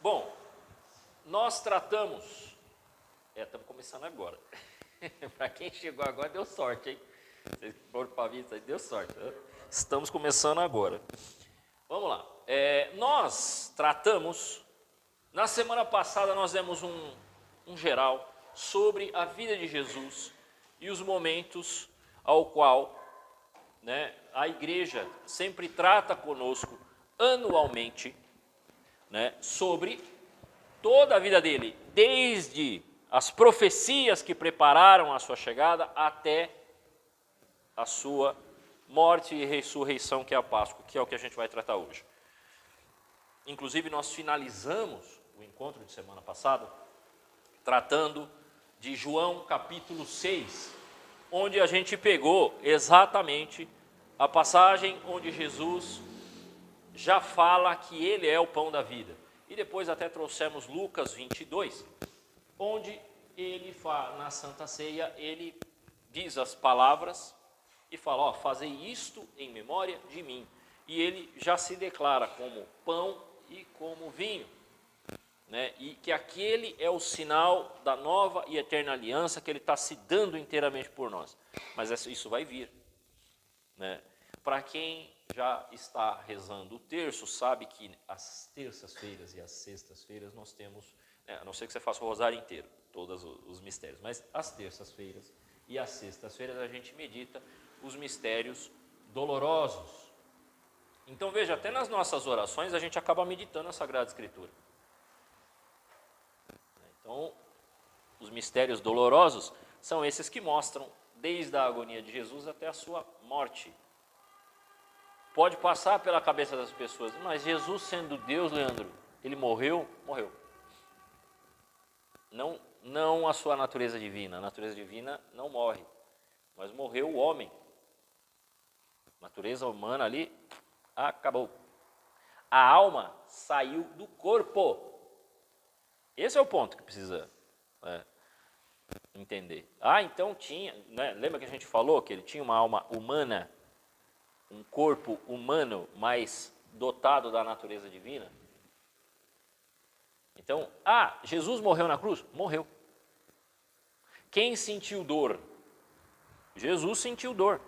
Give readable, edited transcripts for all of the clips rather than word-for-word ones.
Bom, nós tratamos... estamos começando agora. Para quem chegou agora, deu sorte, hein? Vocês foram para a vista, deu sorte. Estamos começando agora. Vamos lá. Nós tratamos... Na semana passada, nós demos um geral sobre a vida de Jesus e os momentos ao qual, né, a igreja sempre trata conosco anualmente, né, sobre toda a vida dele, desde as profecias que prepararam a sua chegada até a sua morte e ressurreição, que é a Páscoa, que é o que a gente vai tratar hoje. Inclusive, nós finalizamos o encontro de semana passada tratando de João capítulo 6, onde a gente pegou exatamente a passagem onde Jesus já fala que ele é o pão da vida. E depois até trouxemos Lucas 22, onde ele fala, na Santa Ceia, ele diz as palavras e fala, fazei isto em memória de mim. E ele já se declara como pão e como vinho, né? E que aquele é o sinal da nova e eterna aliança que ele está se dando inteiramente por nós. Mas isso vai vir, né? Para quem já está rezando o terço, sabe que as terças-feiras e as sextas-feiras nós temos, a não ser que você faça o rosário inteiro, todos os mistérios, mas as terças-feiras e as sextas-feiras a gente medita os mistérios dolorosos. Então veja, até nas nossas orações a gente acaba meditando a Sagrada Escritura. Então, os mistérios dolorosos são esses que mostram desde a agonia de Jesus até a sua morte. Pode passar pela cabeça das pessoas, mas Jesus sendo Deus, Leandro, ele morreu? Morreu. Não a sua natureza divina. A natureza divina não morre, mas morreu o homem. A natureza humana ali acabou. A alma saiu do corpo. Esse é o ponto que precisa entender. Então tinha, né? Lembra que a gente falou que ele tinha uma alma humana, um corpo humano, mas dotado da natureza divina? Então, Jesus morreu na cruz? Morreu. Quem sentiu dor? Jesus sentiu dor.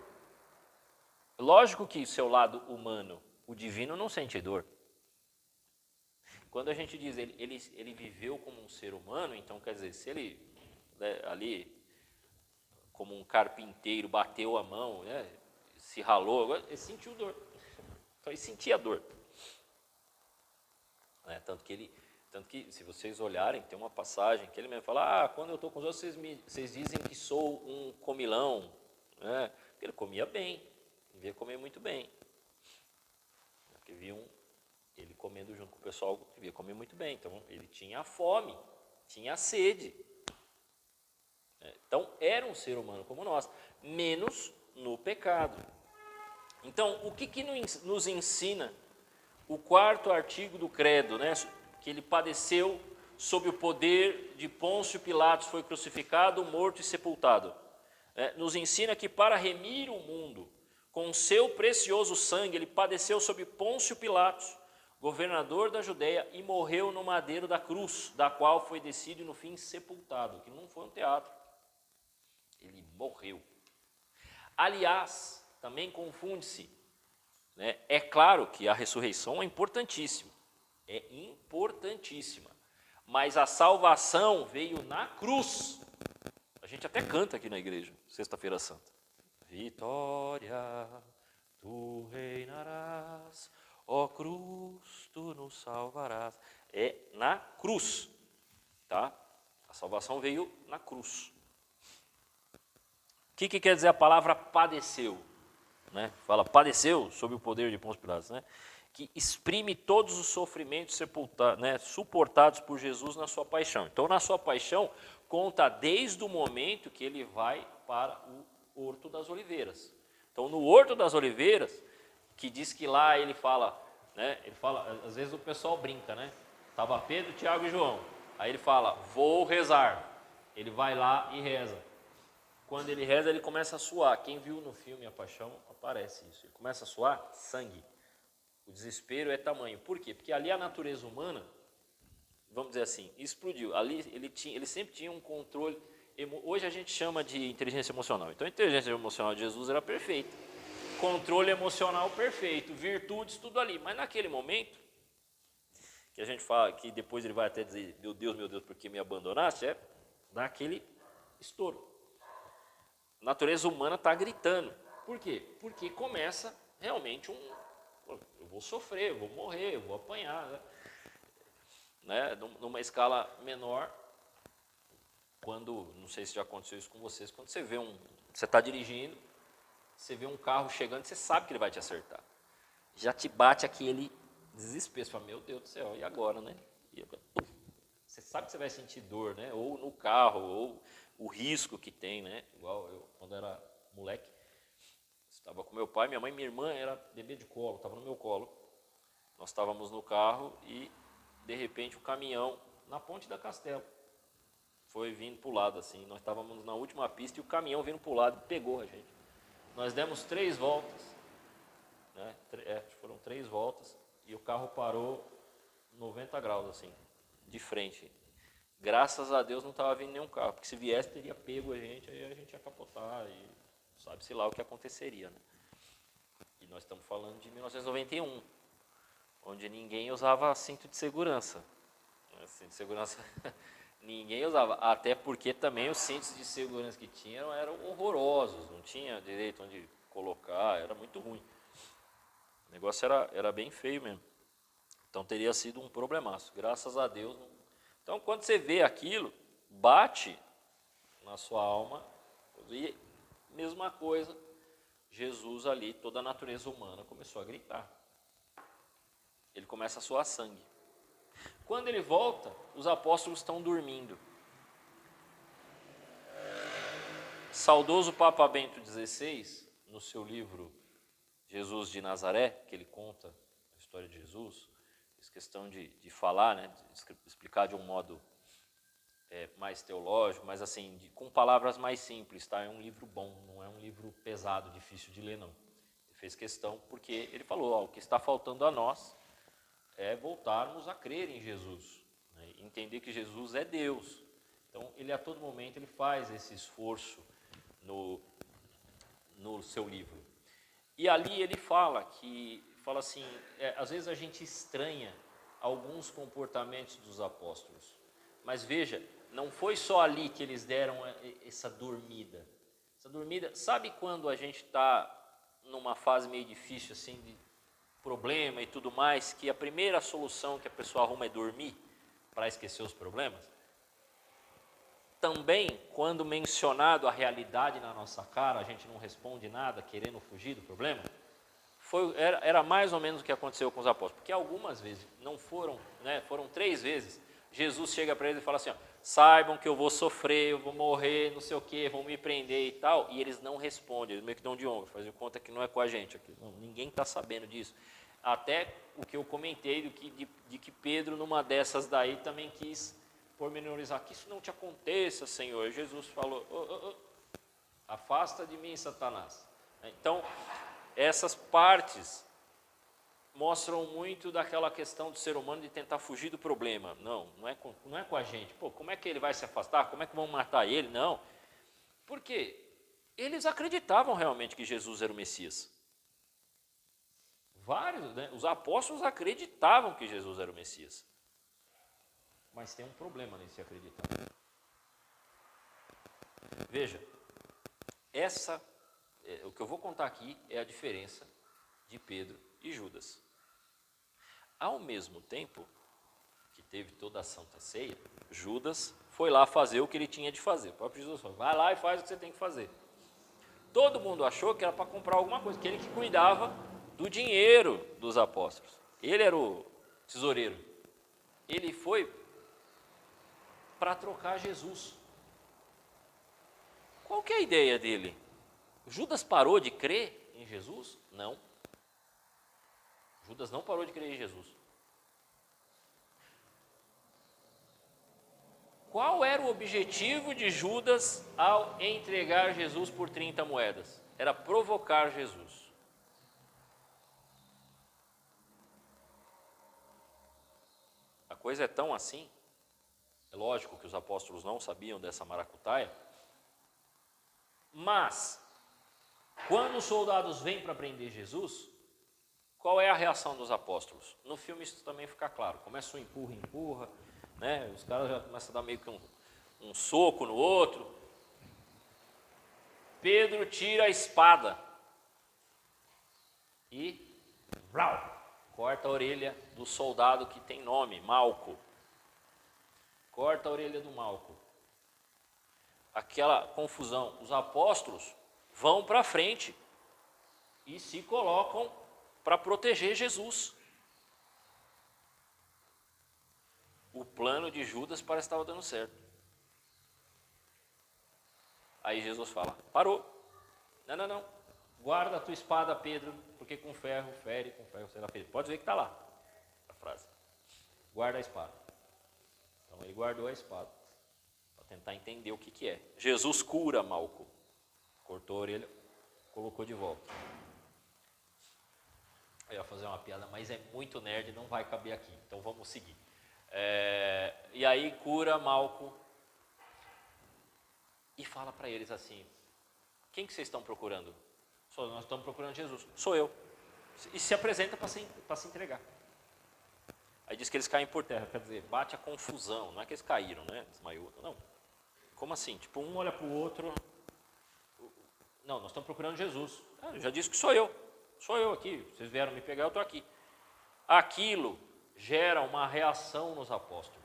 Lógico que seu lado humano, o divino, não sente dor. Quando a gente diz ele viveu como um ser humano, então quer dizer, se ele ali, como um carpinteiro, bateu a mão, né, se ralou, ele sentiu dor. Então ele sentia dor. Tanto que, se vocês olharem, tem uma passagem que ele mesmo fala, quando eu estou com os outros, vocês dizem que sou um comilão. Né? Porque ele comia bem, devia comer muito bem. Porque viam ele comendo junto com o pessoal, devia comer muito bem. Então, ele tinha fome, tinha sede. Então, era um ser humano como nós, menos no pecado. Então, o que nos ensina o quarto artigo do credo, né? Que ele padeceu sob o poder de Pôncio Pilatos, foi crucificado, morto e sepultado. Nos ensina que para remir o mundo, com seu precioso sangue, ele padeceu sob Pôncio Pilatos, governador da Judéia, e morreu no madeiro da cruz, da qual foi descido e no fim sepultado, que não foi um teatro. Ele morreu. Aliás, também confunde-se, né? É claro que a ressurreição é importantíssima, mas a salvação veio na cruz. A gente até canta aqui na igreja, Sexta-feira Santa. Vitória, tu reinarás, ó cruz, tu nos salvarás. É na cruz, tá? A salvação veio na cruz. O que quer dizer a palavra padeceu? Né? Fala, padeceu sob o poder de Pôncio Pilatos, né? Que exprime todos os sofrimentos suportados por Jesus na sua paixão. Então, na sua paixão, conta desde o momento que ele vai para o Horto das Oliveiras. Então, no Horto das Oliveiras, que diz que lá ele fala, né? Ele fala, às vezes o pessoal brinca, né? Estava Pedro, Tiago e João. Aí ele fala, vou rezar. Ele vai lá e reza. Quando ele reza, ele começa a suar. Quem viu no filme A Paixão, aparece isso. Ele começa a suar sangue. O desespero é tamanho. Por quê? Porque ali a natureza humana vamos dizer assim, explodiu. Ali ele sempre tinha um controle. Hoje a gente chama de inteligência emocional. Então a inteligência emocional de Jesus era perfeita. Controle emocional perfeito, virtudes, tudo ali. Mas naquele momento, que a gente fala, que depois ele vai até dizer, meu Deus, por que me abandonaste? É dar aquele estouro. A natureza humana está gritando. Por quê? Porque começa realmente eu vou sofrer, eu vou morrer, eu vou apanhar, né? Numa escala menor, não sei se já aconteceu isso com vocês, quando você está dirigindo, você vê um carro chegando, você sabe que ele vai te acertar. Já te bate aquele desespero, você fala, meu Deus do céu, e agora, né? Você sabe que você vai sentir dor, né? Ou no carro, ou o risco que tem, né? Igual eu, quando era moleque, estava com meu pai, minha mãe e minha irmã era bebê de colo, estava no meu colo. Nós estávamos no carro e, de repente, o caminhão, na ponte da Castelo, foi vindo para o lado, assim. Nós estávamos na última pista e o caminhão vindo para o lado e pegou a gente. Nós demos 3 voltas, né? Foram 3 voltas e o carro parou 90 graus, assim, de frente. Graças a Deus não estava vindo nenhum carro, porque se viesse teria pego a gente, aí a gente ia capotar e sabe-se lá o que aconteceria, né? E nós estamos falando de 1991, onde ninguém usava cinto de segurança. Cinto de segurança ninguém usava, até porque também os cintos de segurança que tinham eram horrorosos, não tinha direito onde colocar, era muito ruim. O negócio era bem feio mesmo. Então teria sido um problemaço, graças a Deus. Então quando você vê aquilo, bate na sua alma, e mesma coisa, Jesus ali, toda a natureza humana começou a gritar. Ele começa a suar sangue. Quando ele volta, os apóstolos estão dormindo. Saudoso Papa Bento XVI, no seu livro Jesus de Nazaré, que ele conta a história de Jesus, fez questão de falar, né, de explicar de um modo mais teológico, mas assim, com palavras mais simples, tá? É um livro bom, não é um livro pesado, difícil de ler, não. Ele fez questão porque ele falou, o que está faltando a nós é voltarmos a crer em Jesus, né? Entender que Jesus é Deus. Então, ele a todo momento ele faz esse esforço no seu livro. E ali ele fala assim, às vezes a gente estranha alguns comportamentos dos apóstolos, mas veja, não foi só ali que eles deram essa dormida. Essa dormida, sabe quando a gente está numa fase meio difícil assim de problema e tudo mais, que a primeira solução que a pessoa arruma é dormir para esquecer os problemas? Também, quando mencionado a realidade na nossa cara, a gente não responde nada, querendo fugir do problema. Era mais ou menos o que aconteceu com os apóstolos, porque algumas vezes, não foram, né, foram 3 vezes, Jesus chega para eles e fala assim, saibam que eu vou sofrer, eu vou morrer, não sei o que, vão me prender e tal, e eles não respondem, eles meio que dão de ombro, fazem conta que não é com a gente aqui. Não, ninguém está sabendo disso. Até o que eu comentei de que Pedro, numa dessas daí, também quis pormenorizar, que isso não te aconteça, Senhor. Jesus falou, afasta de mim, Satanás. Então, essas partes mostram muito daquela questão do ser humano de tentar fugir do problema. Não é com a gente. Como é que ele vai se afastar? Como é que vão matar ele? Não. Porque eles acreditavam realmente que Jesus era o Messias. Vários, né? Os apóstolos acreditavam que Jesus era o Messias. Mas tem um problema nesse acreditar. Veja, o que eu vou contar aqui é a diferença de Pedro e Judas. Ao mesmo tempo que teve toda a Santa Ceia, Judas foi lá fazer o que ele tinha de fazer. O próprio Jesus falou, vai lá e faz o que você tem que fazer. Todo mundo achou que era para comprar alguma coisa, que ele que cuidava do dinheiro dos apóstolos. Ele era o tesoureiro. Ele foi para trocar Jesus. Qual que é a ideia dele? Judas parou de crer em Jesus? Não. Judas não parou de crer em Jesus. Qual era o objetivo de Judas ao entregar Jesus por 30 moedas? Era provocar Jesus. A coisa é tão assim É lógico que os apóstolos não sabiam dessa maracutaia. Mas, quando os soldados vêm para prender Jesus, qual é a reação dos apóstolos? No filme isso também fica claro. Começa um empurra, né? Os caras já começam a dar meio que um soco no outro. Pedro tira a espada e corta a orelha do soldado que tem nome, Malco. Corta a orelha do Malco. Aquela confusão. Os apóstolos vão para frente e se colocam para proteger Jesus. O plano de Judas parece que estava dando certo. Aí Jesus fala, parou. Não. Guarda a tua espada, Pedro, porque com ferro fere, com ferro será ferido. Pode ver que está lá a frase. Guarda a espada. Então ele guardou a espada para tentar entender o que é. Jesus cura Malco. Cortou a orelha, colocou de volta. Eu ia fazer uma piada, mas é muito nerd, não vai caber aqui. Então vamos seguir. E aí cura Malco e fala para eles assim, quem que vocês estão procurando? Nós estamos procurando Jesus. Sou eu. E se apresenta para se entregar. Aí diz que eles caem por terra, quer dizer, bate a confusão. Não é que eles caíram, né? Desmaiou. Não. Como assim? Tipo, um olha para o outro. Não, nós estamos procurando Jesus. Eu já disse que sou eu. Sou eu aqui. Vocês vieram me pegar, eu estou aqui. Aquilo gera uma reação nos apóstolos.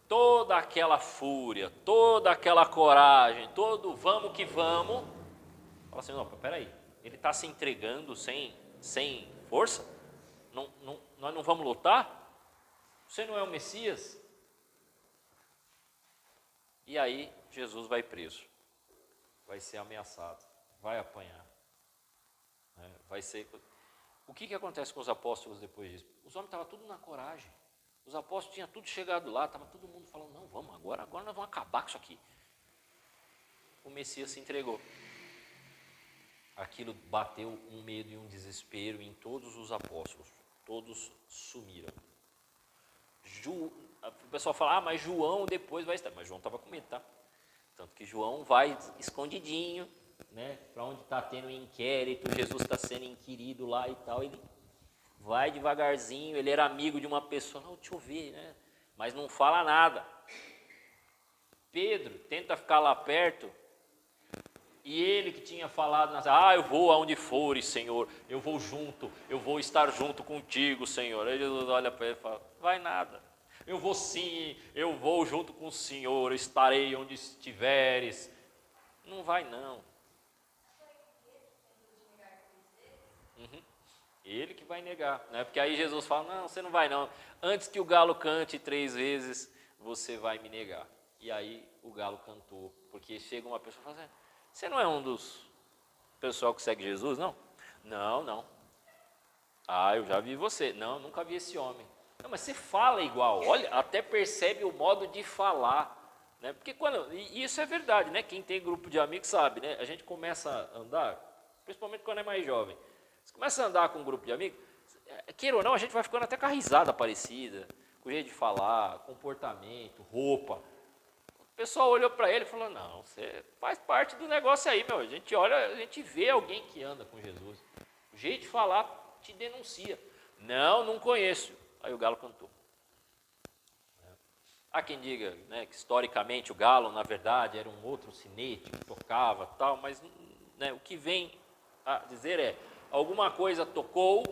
Toda aquela fúria, toda aquela coragem, todo vamos que vamos. Fala assim, não, peraí, ele está se entregando sem força? Nós não vamos lutar? Você não é o Messias? E aí Jesus vai preso, vai ser ameaçado, vai apanhar, né? Vai ser... O que acontece com os apóstolos depois disso? Os homens estavam tudo na coragem, os apóstolos tinham tudo chegado lá, estava todo mundo falando, não, vamos, agora nós vamos acabar com isso aqui. O Messias se entregou. Aquilo bateu um medo e um desespero em todos os apóstolos. Todos sumiram. O pessoal fala, mas João depois vai estar. Mas João estava com medo, tá? Tanto que João vai escondidinho, né? Para onde está tendo inquérito, Jesus está sendo inquirido lá e tal. Ele vai devagarzinho, ele era amigo de uma pessoa, não, deixa eu ver, né? Mas não fala nada. Pedro tenta ficar lá perto. E ele que tinha falado, eu vou aonde fores, Senhor, eu vou junto, eu vou estar junto contigo, Senhor. Aí Jesus olha para ele e fala, vai nada, eu vou sim, eu vou junto com o Senhor, eu estarei onde estiveres. Não vai não. Ele que vai negar, né? Porque aí Jesus fala, não, você não vai não, antes que o galo cante 3 vezes, você vai me negar. E aí o galo cantou, porque chega uma pessoa e fala assim, você não é um dos pessoal que segue Jesus, não? Não. Eu já vi você. Não, nunca vi esse homem. Não, mas você fala igual. Olha, até percebe o modo de falar, né? Porque e isso é verdade, né? Quem tem grupo de amigos sabe, né? A gente começa a andar, principalmente quando é mais jovem. Você começa a andar com um grupo de amigos, queira ou não, a gente vai ficando até com a risada parecida, com o jeito de falar, comportamento, roupa. O pessoal olhou para ele e falou, não, você faz parte do negócio aí, meu. A gente olha, a gente vê alguém que anda com Jesus. O jeito de falar te denuncia. Não conheço. Aí o galo cantou. Há quem diga, né, que historicamente o galo, na verdade, era um outro sinete que tocava tal, mas né, o que vem a dizer é, alguma coisa tocou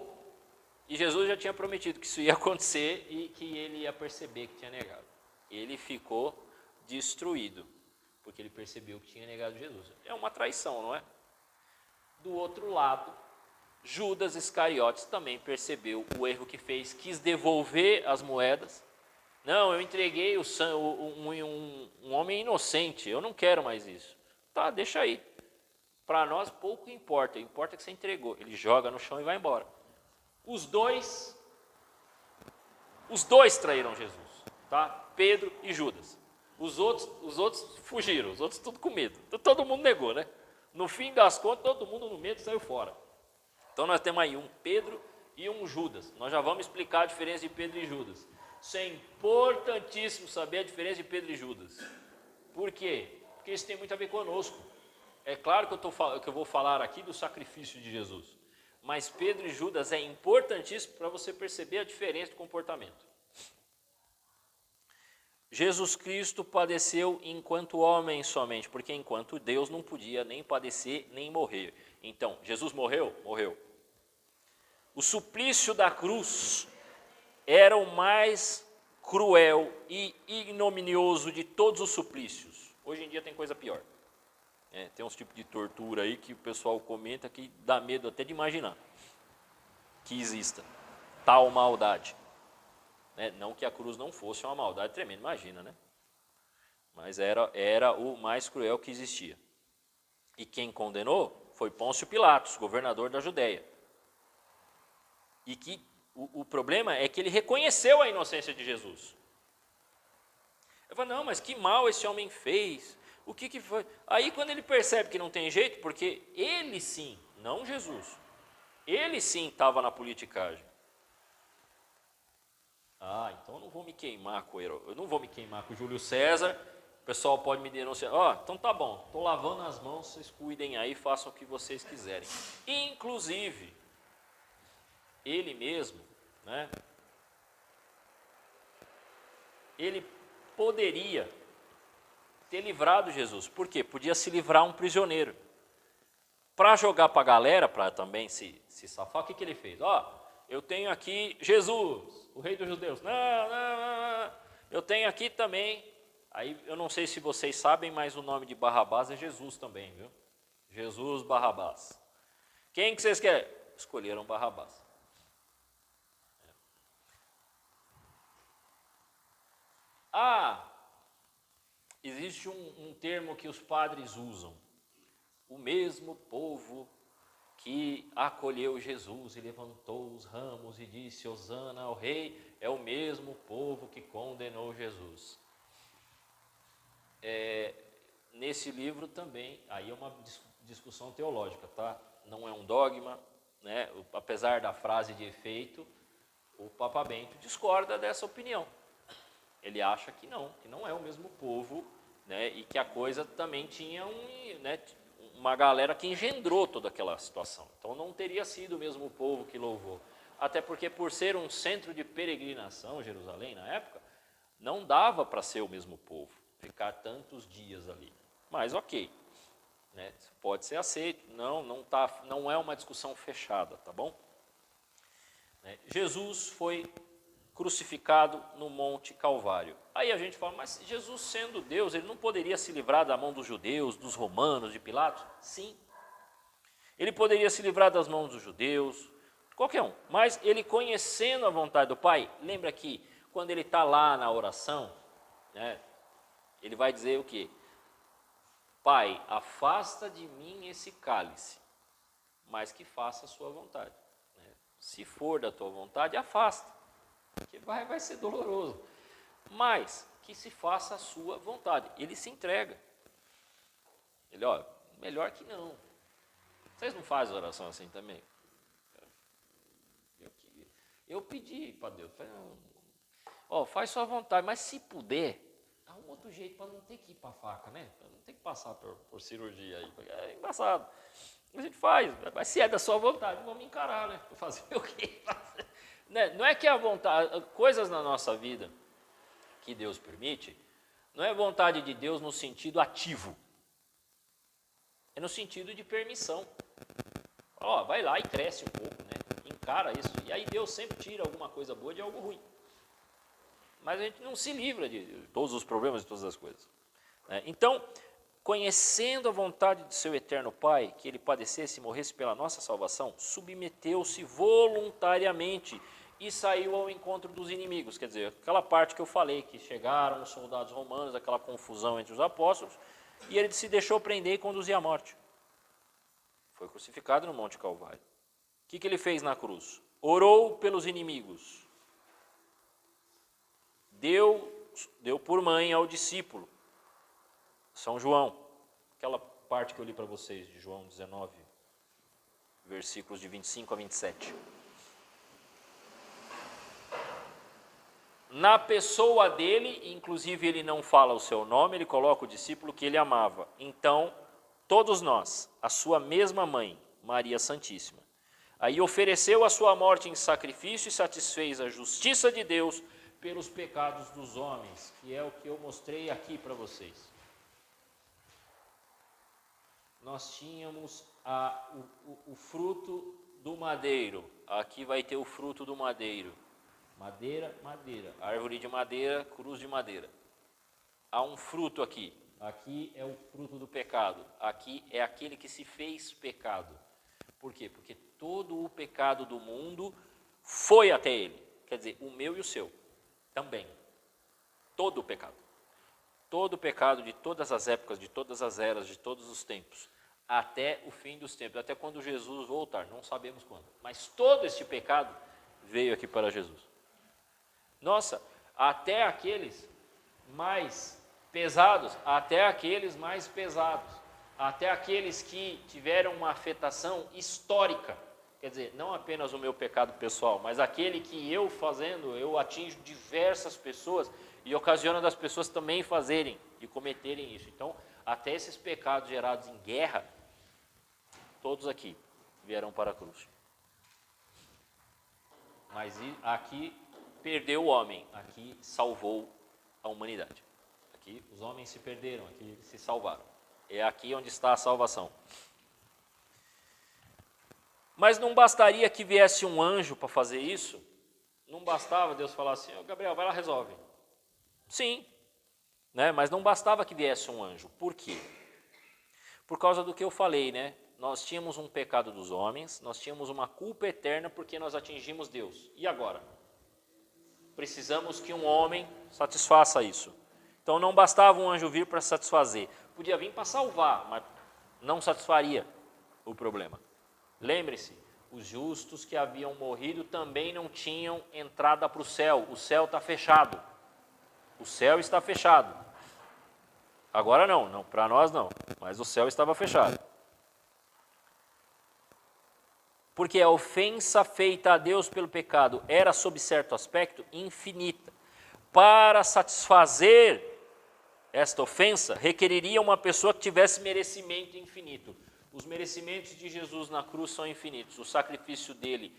e Jesus já tinha prometido que isso ia acontecer e que ele ia perceber que tinha negado. Ele ficou destruído, porque ele percebeu que tinha negado Jesus. É uma traição, não é? Do outro lado, Judas Iscariotes também percebeu o erro que fez, quis devolver as moedas. Não, eu entreguei um homem inocente, eu não quero mais isso. Tá, deixa aí. Para nós pouco importa que você entregou. Ele joga no chão e vai embora. Os dois traíram Jesus, tá? Pedro e Judas. Os outros fugiram, os outros tudo com medo. Todo mundo negou, né? No fim das contas, todo mundo no medo saiu fora. Então nós temos aí um Pedro e um Judas. Nós já vamos explicar a diferença de Pedro e Judas. Isso é importantíssimo saber a diferença de Pedro e Judas. Por quê? Porque isso tem muito a ver conosco. É claro que eu vou falar aqui do sacrifício de Jesus, mas Pedro e Judas é importantíssimo para você perceber a diferença de comportamento. Jesus Cristo padeceu enquanto homem somente, porque enquanto Deus não podia nem padecer nem morrer. Então, Jesus morreu? Morreu. O suplício da cruz era o mais cruel e ignominioso de todos os suplícios. Hoje em dia tem coisa pior. Tem uns tipos de tortura aí que o pessoal comenta que dá medo até de imaginar que exista tal maldade. Não que a cruz não fosse uma maldade tremenda, imagina, né? Mas era o mais cruel que existia. E quem condenou foi Pôncio Pilatos, governador da Judéia. E que o problema é que ele reconheceu a inocência de Jesus. Ele falou, não, mas que mal esse homem fez. O que foi? Aí quando ele percebe que não tem jeito, porque ele sim, não Jesus, ele sim estava na politicagem. Então eu não vou me queimar com eu não vou me queimar com o Júlio César, o pessoal pode me denunciar. Então tá bom, estou lavando as mãos, vocês cuidem aí, façam o que vocês quiserem. Inclusive, ele mesmo, ele poderia ter livrado Jesus. Por quê? Podia se livrar um prisioneiro. Para jogar para a galera, para também se safar, o que ele fez? Eu tenho aqui Jesus, o rei dos judeus. Não. Eu tenho aqui também. Aí eu não sei se vocês sabem, mas o nome de Barrabás é Jesus também, viu? Jesus Barrabás. Quem que vocês querem? Escolheram Barrabás. Existe um termo que os padres usam. O mesmo povo que acolheu Jesus e levantou os ramos e disse Hosana ao rei, é o mesmo povo que condenou Jesus. Nesse livro também, aí é uma discussão teológica, tá? Não é um dogma, apesar da frase de efeito, o Papa Bento discorda dessa opinião. Ele acha que não é o mesmo povo, e que a coisa também tinha uma galera que engendrou toda aquela situação. Então não teria sido o mesmo povo que louvou. Até porque por ser um centro de peregrinação, Jerusalém, na época, não dava para ser o mesmo povo, ficar tantos dias ali. Mas ok, pode ser aceito, não é uma discussão fechada, tá bom? Jesus foi crucificado no Monte Calvário. Aí a gente fala, mas Jesus sendo Deus, ele não poderia se livrar da mão dos judeus, dos romanos, de Pilatos? Sim. Ele poderia se livrar das mãos dos judeus, qualquer um. Mas ele conhecendo a vontade do Pai, lembra que quando ele está lá na oração, ele vai dizer o quê? Pai, afasta de mim esse cálice, mas que faça a sua vontade. Se for da tua vontade, afasta. Que vai ser doloroso, mas que se faça a sua vontade. Ele se entrega. Ele, melhor que não. Vocês não fazem oração assim também? Eu pedi para Deus, faz sua vontade, mas se puder, dá um outro jeito para não ter que ir para a faca, para não ter que passar por cirurgia aí. É embaçado. A gente faz, mas se é da sua vontade, vamos encarar, fazer o quê? Não é que a vontade, coisas na nossa vida que Deus permite, não é vontade de Deus no sentido ativo, é no sentido de permissão. Vai lá e cresce um pouco, encara isso, e aí Deus sempre tira alguma coisa boa de algo ruim. Mas a gente não se livra de todos os problemas e todas as coisas. Então, conhecendo a vontade de seu eterno Pai, que ele padecesse e morresse pela nossa salvação, submeteu-se voluntariamente e saiu ao encontro dos inimigos. Quer dizer, aquela parte que eu falei, que chegaram os soldados romanos, aquela confusão entre os apóstolos, e ele se deixou prender e conduzir à morte. Foi crucificado no Monte Calvário. O que ele fez na cruz? Orou pelos inimigos. Deu por mãe ao discípulo, São João. Aquela parte que eu li para vocês, de João 19, versículos de 25 a 27. na pessoa dele, inclusive ele não fala o seu nome, ele coloca o discípulo que ele amava. Então, todos nós, a sua mesma mãe, Maria Santíssima, aí ofereceu a sua morte em sacrifício e satisfez a justiça de Deus pelos pecados dos homens, que é o que eu mostrei aqui para vocês. Nós tínhamos o fruto do madeiro, aqui vai ter o fruto do madeiro, madeira, árvore de madeira, cruz de madeira. Há um fruto aqui, aqui é o fruto do pecado, aqui é aquele que se fez pecado. Por quê? Porque todo o pecado do mundo foi até ele, quer dizer, o meu e o seu também, todo o pecado de todas as épocas, de todas as eras, de todos os tempos, até o fim dos tempos, até quando Jesus voltar, não sabemos quando, mas todo este pecado veio aqui para Jesus. Nossa, até aqueles mais pesados, até aqueles que tiveram uma afetação histórica, quer dizer, não apenas o meu pecado pessoal, mas aquele que eu fazendo, eu atinjo diversas pessoas e ocasiona das pessoas também fazerem e cometerem isso. Então, até esses pecados gerados em guerra, todos aqui vieram para a cruz. Mas aqui perdeu o homem, aqui salvou a humanidade. Aqui os homens se perderam, aqui se salvaram. É aqui onde está a salvação. Mas não bastaria que viesse um anjo para fazer isso? Não bastava Deus falar assim, Gabriel, vai lá, resolve. Sim, né? Mas não bastava que viesse um anjo. Por quê? Por causa do que eu falei, né? Nós tínhamos um pecado dos homens, nós tínhamos uma culpa eterna porque nós atingimos Deus. E agora? Precisamos que um homem satisfaça isso. Então não bastava um anjo vir para satisfazer. Podia vir para salvar, mas não satisfaria o problema. Lembre-se, os justos que haviam morrido também não tinham entrada para o céu. O céu está fechado. O céu está fechado. Agora não, para nós não, mas o céu estava fechado. Porque a ofensa feita a Deus pelo pecado era, sob certo aspecto, infinita. Para satisfazer esta ofensa, requeriria uma pessoa que tivesse merecimento infinito. Os merecimentos de Jesus na cruz são infinitos. O sacrifício dele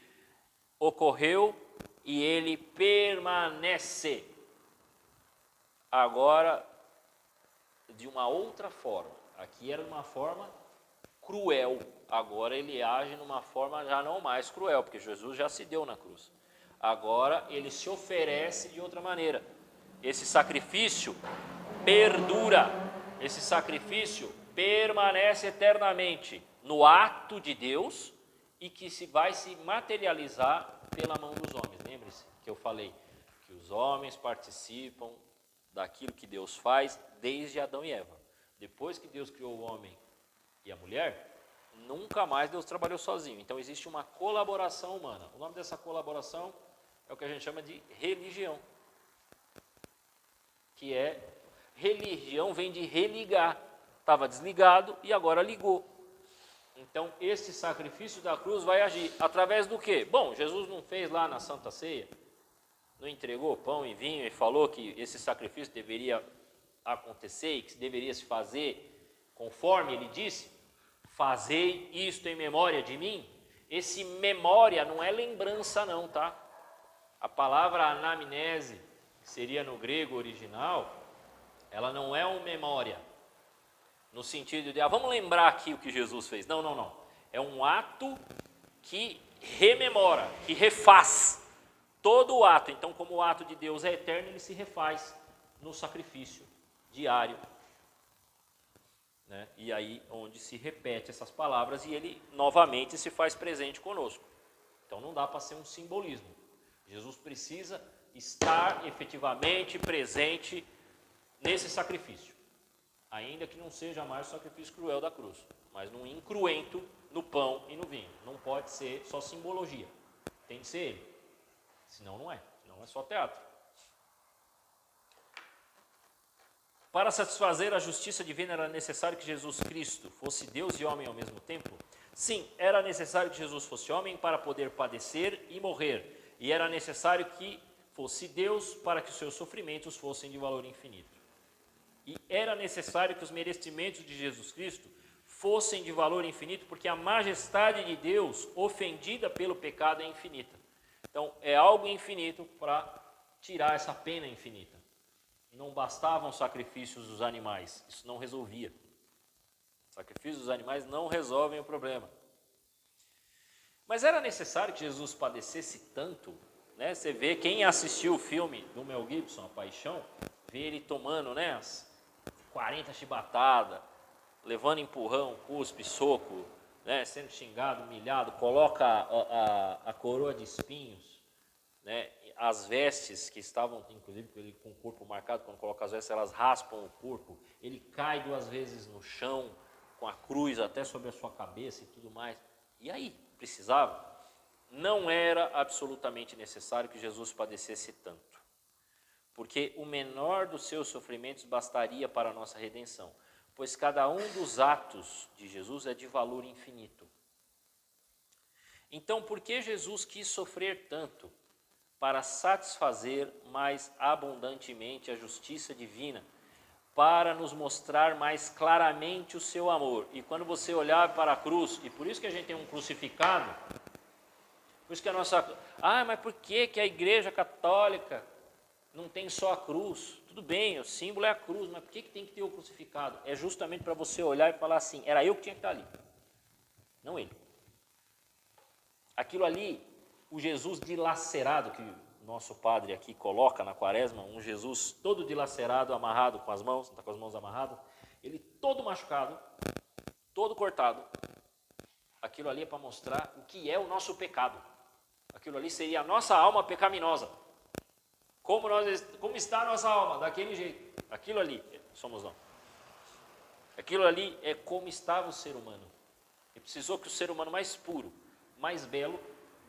ocorreu e ele permanece. Agora, de uma outra forma. Aqui era uma forma cruel. Agora ele age numa forma já não mais cruel, porque Jesus já se deu na cruz. Agora ele se oferece de outra maneira. Esse sacrifício perdura. Esse sacrifício permanece eternamente no ato de Deus e que vai se materializar pela mão dos homens. Lembre-se que eu falei que os homens participam daquilo que Deus faz desde Adão e Eva. Depois que Deus criou o homem e a mulher, nunca mais Deus trabalhou sozinho. Então existe uma colaboração humana. O nome dessa colaboração é o que a gente chama de religião. Que é, religião vem de religar. Estava desligado e agora ligou. Então esse sacrifício da cruz vai agir através do quê? Bom, Jesus não fez lá na Santa Ceia, não entregou pão e vinho e falou que esse sacrifício deveria acontecer e que deveria se fazer conforme ele disse? Fazei isto em memória de mim. Esse memória não é lembrança não, tá? A palavra anamnese, que seria no grego original, ela não é uma memória, no sentido de, vamos lembrar aqui o que Jesus fez. Não. É um ato que rememora, que refaz todo o ato. Então, como o ato de Deus é eterno, ele se refaz no sacrifício diário. Né? E aí onde se repete essas palavras e ele novamente se faz presente conosco. Então não dá para ser um simbolismo. Jesus precisa estar efetivamente presente nesse sacrifício, ainda que não seja mais o sacrifício cruel da cruz, mas num incruento no pão e no vinho. Não pode ser só simbologia, tem que ser ele, senão não é só teatro. Para satisfazer a justiça divina era necessário que Jesus Cristo fosse Deus e homem ao mesmo tempo? Sim, era necessário que Jesus fosse homem para poder padecer e morrer. E era necessário que fosse Deus para que os seus sofrimentos fossem de valor infinito. E era necessário que os merecimentos de Jesus Cristo fossem de valor infinito, porque a majestade de Deus, ofendida pelo pecado, é infinita. Então, é algo infinito para tirar essa pena infinita. Não bastavam sacrifícios dos animais, isso não resolvia. Sacrifícios dos animais não resolvem o problema. Mas era necessário que Jesus padecesse tanto, né? Você vê, quem assistiu o filme do Mel Gibson, A Paixão, vê ele tomando, né, as 40 chibatadas, levando empurrão, cuspe, soco, né, sendo xingado, humilhado, coloca a coroa de espinhos, né, as vestes que estavam, inclusive ele com o corpo marcado, quando coloca as vestes, elas raspam o corpo, ele cai 2 vezes no chão, com a cruz até sobre a sua cabeça e tudo mais. E aí, precisava? Não era absolutamente necessário que Jesus padecesse tanto, porque o menor dos seus sofrimentos bastaria para a nossa redenção, pois cada um dos atos de Jesus é de valor infinito. Então, por que Jesus quis sofrer tanto? Para satisfazer mais abundantemente a justiça divina, para nos mostrar mais claramente o seu amor. E quando você olhar para a cruz, e por isso que a gente tem um crucificado, por isso que a nossa... mas por que a Igreja Católica não tem só a cruz? Tudo bem, o símbolo é a cruz, mas por que tem que ter o crucificado? É justamente para você olhar e falar assim, era eu que tinha que estar ali, não ele. Aquilo ali, o Jesus dilacerado, que o nosso padre aqui coloca na quaresma, um Jesus todo dilacerado, amarrado com as mãos, está com as mãos amarradas, ele todo machucado, todo cortado. Aquilo ali é para mostrar o que é o nosso pecado. Aquilo ali seria a nossa alma pecaminosa. Como está a nossa alma? Daquele jeito. Aquilo ali somos nós. Aquilo ali é como estava o ser humano. E precisou que o ser humano mais puro, mais belo,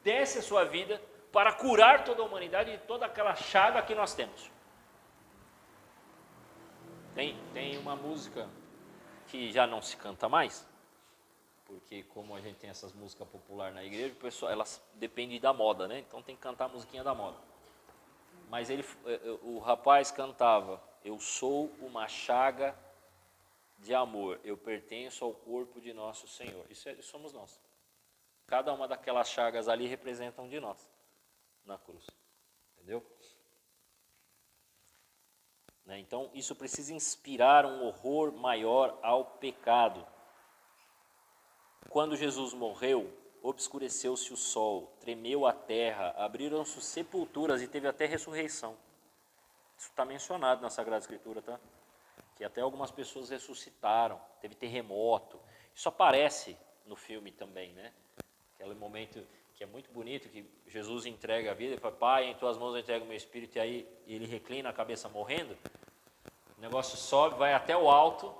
desse a sua vida para curar toda a humanidade de toda aquela chaga que nós temos. Tem uma música que já não se canta mais, porque como a gente tem essas músicas populares na igreja, o pessoal, elas dependem da moda, né? Então tem que cantar a musiquinha da moda. Mas o rapaz cantava, eu sou uma chaga de amor, eu pertenço ao corpo de nosso Senhor. Isso somos nós. Cada uma daquelas chagas ali representa um de nós na cruz. Entendeu? Né? Então isso precisa inspirar um horror maior ao pecado. Quando Jesus morreu, obscureceu-se o sol, tremeu a terra, abriram-se sepulturas e teve até ressurreição. Isso está mencionado na Sagrada Escritura, tá? Que até algumas pessoas ressuscitaram, teve terremoto. Isso aparece no filme também, né? Aquele momento que é muito bonito, que Jesus entrega a vida, ele fala, Pai, em tuas mãos eu entrego o meu espírito, e aí ele reclina a cabeça morrendo, o negócio sobe, vai até o alto,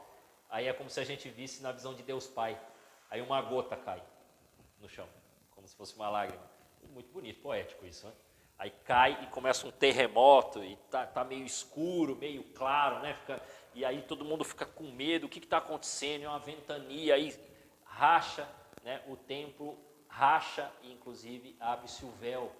aí é como se a gente visse na visão de Deus Pai, aí uma gota cai no chão, como se fosse uma lágrima. Muito bonito, poético isso, né? Aí cai e começa um terremoto, e tá meio escuro, meio claro, né? E aí todo mundo fica com medo, o que está acontecendo? É uma ventania, aí racha, né? O templo racha e inclusive abre-se o véu.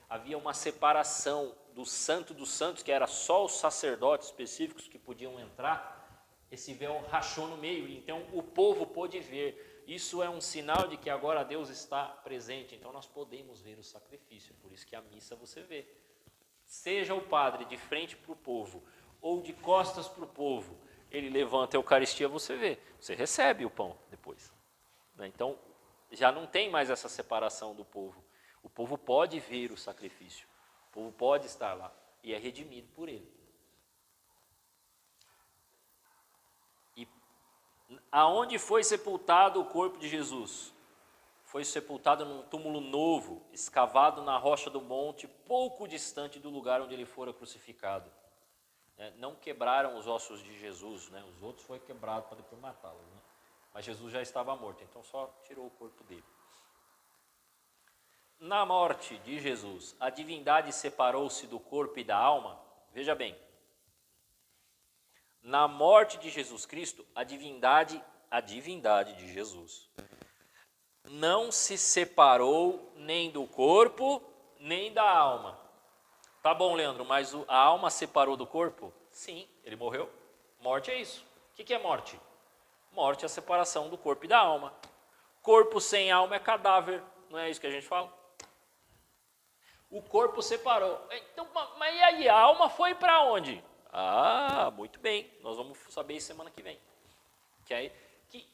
Havia uma separação do santo dos santos, que era só os sacerdotes específicos que podiam entrar. Esse véu rachou no meio, então o povo pôde ver. Isso é um sinal de que agora Deus está presente, então nós podemos ver o sacrifício, por isso que a missa você vê. Seja o padre de frente para o povo ou de costas para o povo, ele levanta a Eucaristia, você vê, você recebe o pão depois. Então já não tem mais essa separação do povo. O povo pode ver o sacrifício, o povo pode estar lá e é redimido por ele. E aonde foi sepultado o corpo de Jesus? Foi sepultado num túmulo novo, escavado na rocha do monte, pouco distante do lugar onde ele fora crucificado. Não quebraram os ossos de Jesus, né? Os outros foi quebrado para depois matá-lo, né? Mas Jesus já estava morto, então só tirou o corpo dele. Na morte de Jesus, a divindade separou-se do corpo e da alma? Veja bem, na morte de Jesus Cristo, a divindade de Jesus não se separou nem do corpo, nem da alma. Tá bom, Leandro, mas a alma separou do corpo? Sim, ele morreu. Morte é isso. O que é morte? Morte é a separação do corpo e da alma. Corpo sem alma é cadáver, não é isso que a gente fala? O corpo separou. Então, mas e aí, a alma foi para onde? Ah, muito bem, nós vamos saber isso semana que vem.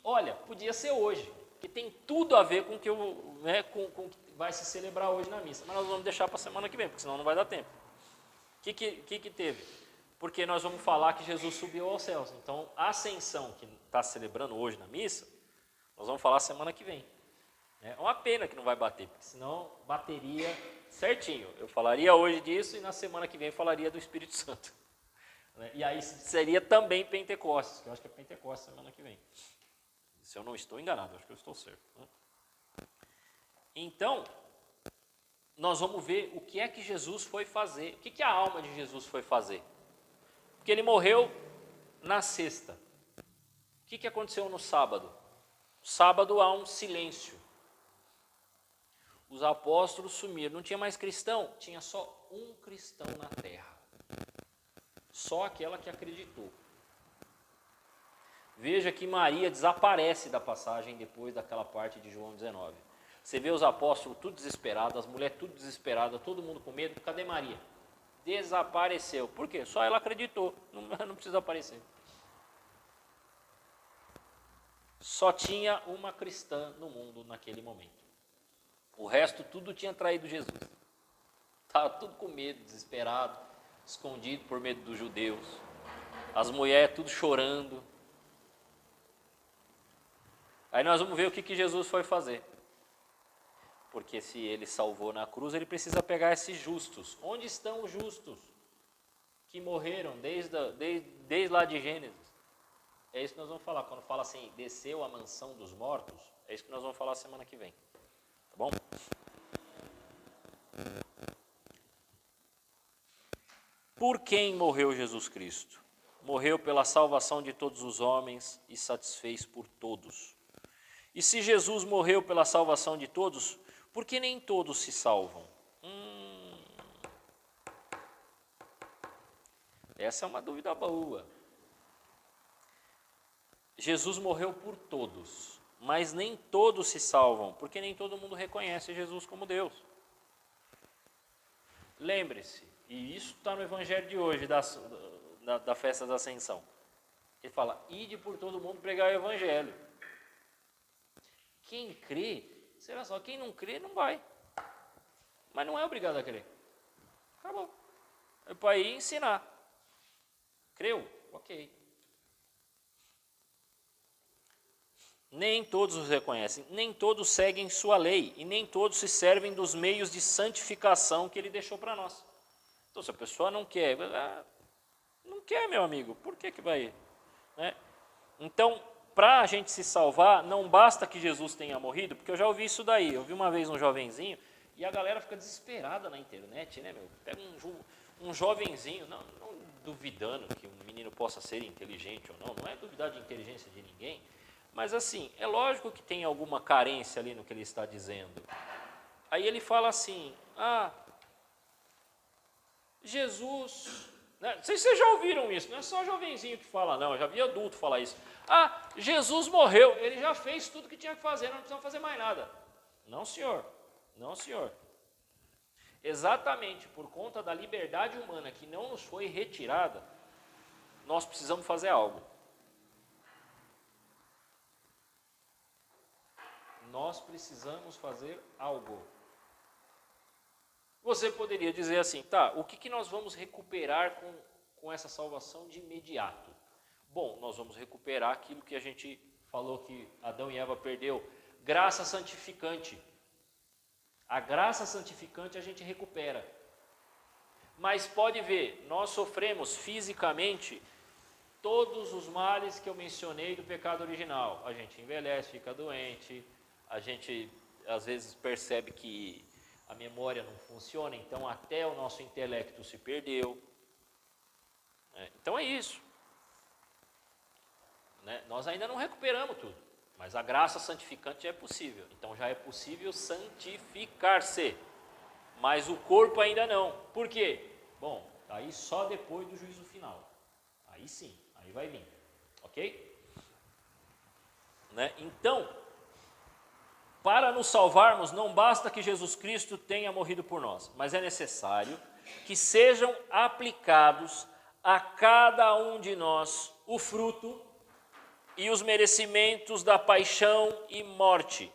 Olha, podia ser hoje, que tem tudo a ver com o que, com o que vai se celebrar hoje na missa. Mas nós vamos deixar para semana que vem, porque senão não vai dar tempo. O que teve? Porque nós vamos falar que Jesus subiu aos céus. Então, a ascensão que está celebrando hoje na missa, nós vamos falar semana que vem. É uma pena que não vai bater, porque senão bateria certinho. Eu falaria hoje disso e na semana que vem falaria do Espírito Santo. E aí seria também Pentecostes, que eu acho que é Pentecostes semana que vem. Se eu não estou enganado, acho que eu estou certo. Então, nós vamos ver o que é que Jesus foi fazer. O que a alma de Jesus foi fazer? Porque ele morreu na sexta. O que aconteceu no sábado? No sábado há um silêncio. Os apóstolos sumiram. Não tinha mais cristão, tinha só um cristão na terra. Só aquela que acreditou. Veja que Maria desaparece da passagem depois daquela parte de João 19. Você vê os apóstolos tudo desesperados, as mulheres tudo desesperadas, todo mundo com medo. Cadê Maria? Desapareceu. Por quê? Só ela acreditou. Não precisa aparecer. Só tinha uma cristã no mundo naquele momento. O resto tudo tinha traído Jesus. Estava tudo com medo, desesperado, escondido por medo dos judeus. As mulheres tudo chorando. Aí nós vamos ver o que Jesus foi fazer. Porque se ele salvou na cruz, ele precisa pegar esses justos. Onde estão os justos que morreram desde lá de Gênesis? É isso que nós vamos falar. Quando fala assim, desceu a mansão dos mortos, é isso que nós vamos falar semana que vem. Tá bom? Por quem morreu Jesus Cristo? Morreu pela salvação de todos os homens e satisfez por todos. E se Jesus morreu pela salvação de todos, por que nem todos se salvam? Essa é uma dúvida boa. Jesus morreu por todos, mas nem todos se salvam, porque nem todo mundo reconhece Jesus como Deus. Lembre-se, e isso está no Evangelho de hoje, da festa da Ascensão. Ele fala, ide por todo mundo pregar o Evangelho. Quem crê, será só, quem não crê não vai. Mas não é obrigado a crer. Acabou. É para ir ensinar. Creu? Ok. Nem todos os reconhecem, nem todos seguem sua lei, e nem todos se servem dos meios de santificação que ele deixou para nós. Então, se a pessoa não quer, não quer, meu amigo, por que vai ir? Né? Então, para a gente se salvar, não basta que Jesus tenha morrido, porque eu já ouvi isso daí. Eu vi uma vez um jovenzinho, e a galera fica desesperada na internet, né, meu? Pega um jovenzinho, não duvidando que um menino possa ser inteligente ou não é duvidar de inteligência de ninguém, mas assim, é lógico que tem alguma carência ali no que ele está dizendo. Aí ele fala assim, Jesus, né? Não sei se vocês já ouviram isso, não é só jovenzinho que fala não, eu já vi adulto falar isso. Jesus morreu, ele já fez tudo que tinha que fazer, não precisamos fazer mais nada. Não, senhor, não, senhor. Exatamente por conta da liberdade humana que não nos foi retirada, nós precisamos fazer algo. Nós precisamos fazer algo. Você poderia dizer assim, tá, o que nós vamos recuperar com essa salvação de imediato? Bom, nós vamos recuperar aquilo que a gente falou que Adão e Eva perdeu, graça santificante. A graça santificante a gente recupera. Mas pode ver, nós sofremos fisicamente todos os males que eu mencionei do pecado original. A gente envelhece, fica doente, a gente às vezes percebe que a memória não funciona, então até o nosso intelecto se perdeu. Então é isso. Nós ainda não recuperamos tudo, mas a graça santificante já é possível. Então já é possível santificar-se, mas o corpo ainda não. Por quê? Bom, aí só depois do juízo final. Aí sim, aí vai vir. Ok? Né? Então, para nos salvarmos, não basta que Jesus Cristo tenha morrido por nós, mas é necessário que sejam aplicados a cada um de nós o fruto e os merecimentos da paixão e morte.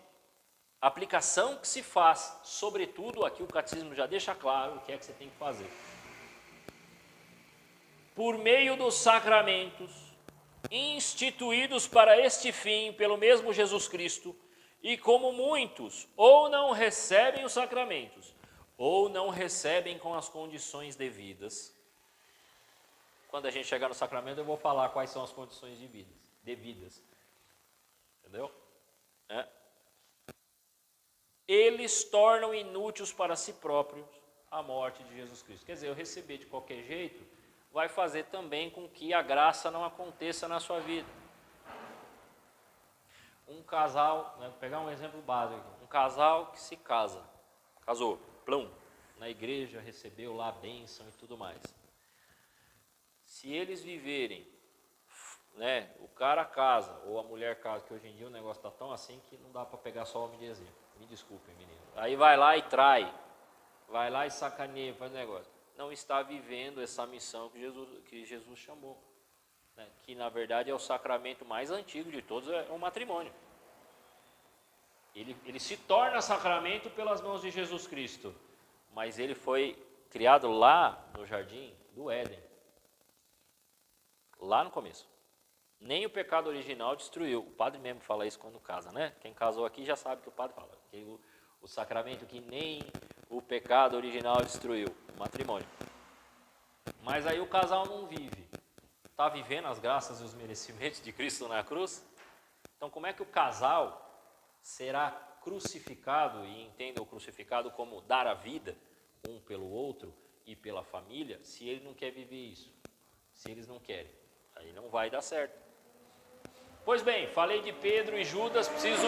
Aplicação que se faz, sobretudo, aqui o catecismo já deixa claro o que é que você tem que fazer. Por meio dos sacramentos, instituídos para este fim pelo mesmo Jesus Cristo, e como muitos ou não recebem os sacramentos, ou não recebem com as condições devidas. Quando a gente chegar no sacramento, eu vou falar quais são as condições devidas. Entendeu? Eles tornam inúteis para si próprios a morte de Jesus Cristo. Quer dizer, eu receber de qualquer jeito vai fazer também com que a graça não aconteça na sua vida. Um casal, vou pegar um exemplo básico aqui, um casal que se casou, plum, na igreja, recebeu lá a bênção e tudo mais. Se eles viverem, o cara casa, ou a mulher casa, que hoje em dia o negócio está tão assim que não dá para pegar só homem de exemplo. Me desculpem, menino. Aí vai lá e trai, vai lá e sacaneia, faz negócio. Não está vivendo essa missão que Jesus chamou, né? Que na verdade é o sacramento mais antigo de todos, é o matrimônio. Ele se torna sacramento pelas mãos de Jesus Cristo, mas ele foi criado lá no jardim do Éden, lá no começo. Nem o pecado original destruiu. O padre mesmo fala isso quando casa, né? Quem casou aqui já sabe que o padre fala. Que o sacramento que nem o pecado original destruiu, o matrimônio. Mas aí o casal não vive. Está vivendo as graças e os merecimentos de Cristo na cruz? Então como é que o casal será crucificado, e entenda o crucificado como dar a vida um pelo outro e pela família, se ele não quer viver isso? Se eles não querem, aí não vai dar certo. Pois bem, falei de Pedro e Judas, preciso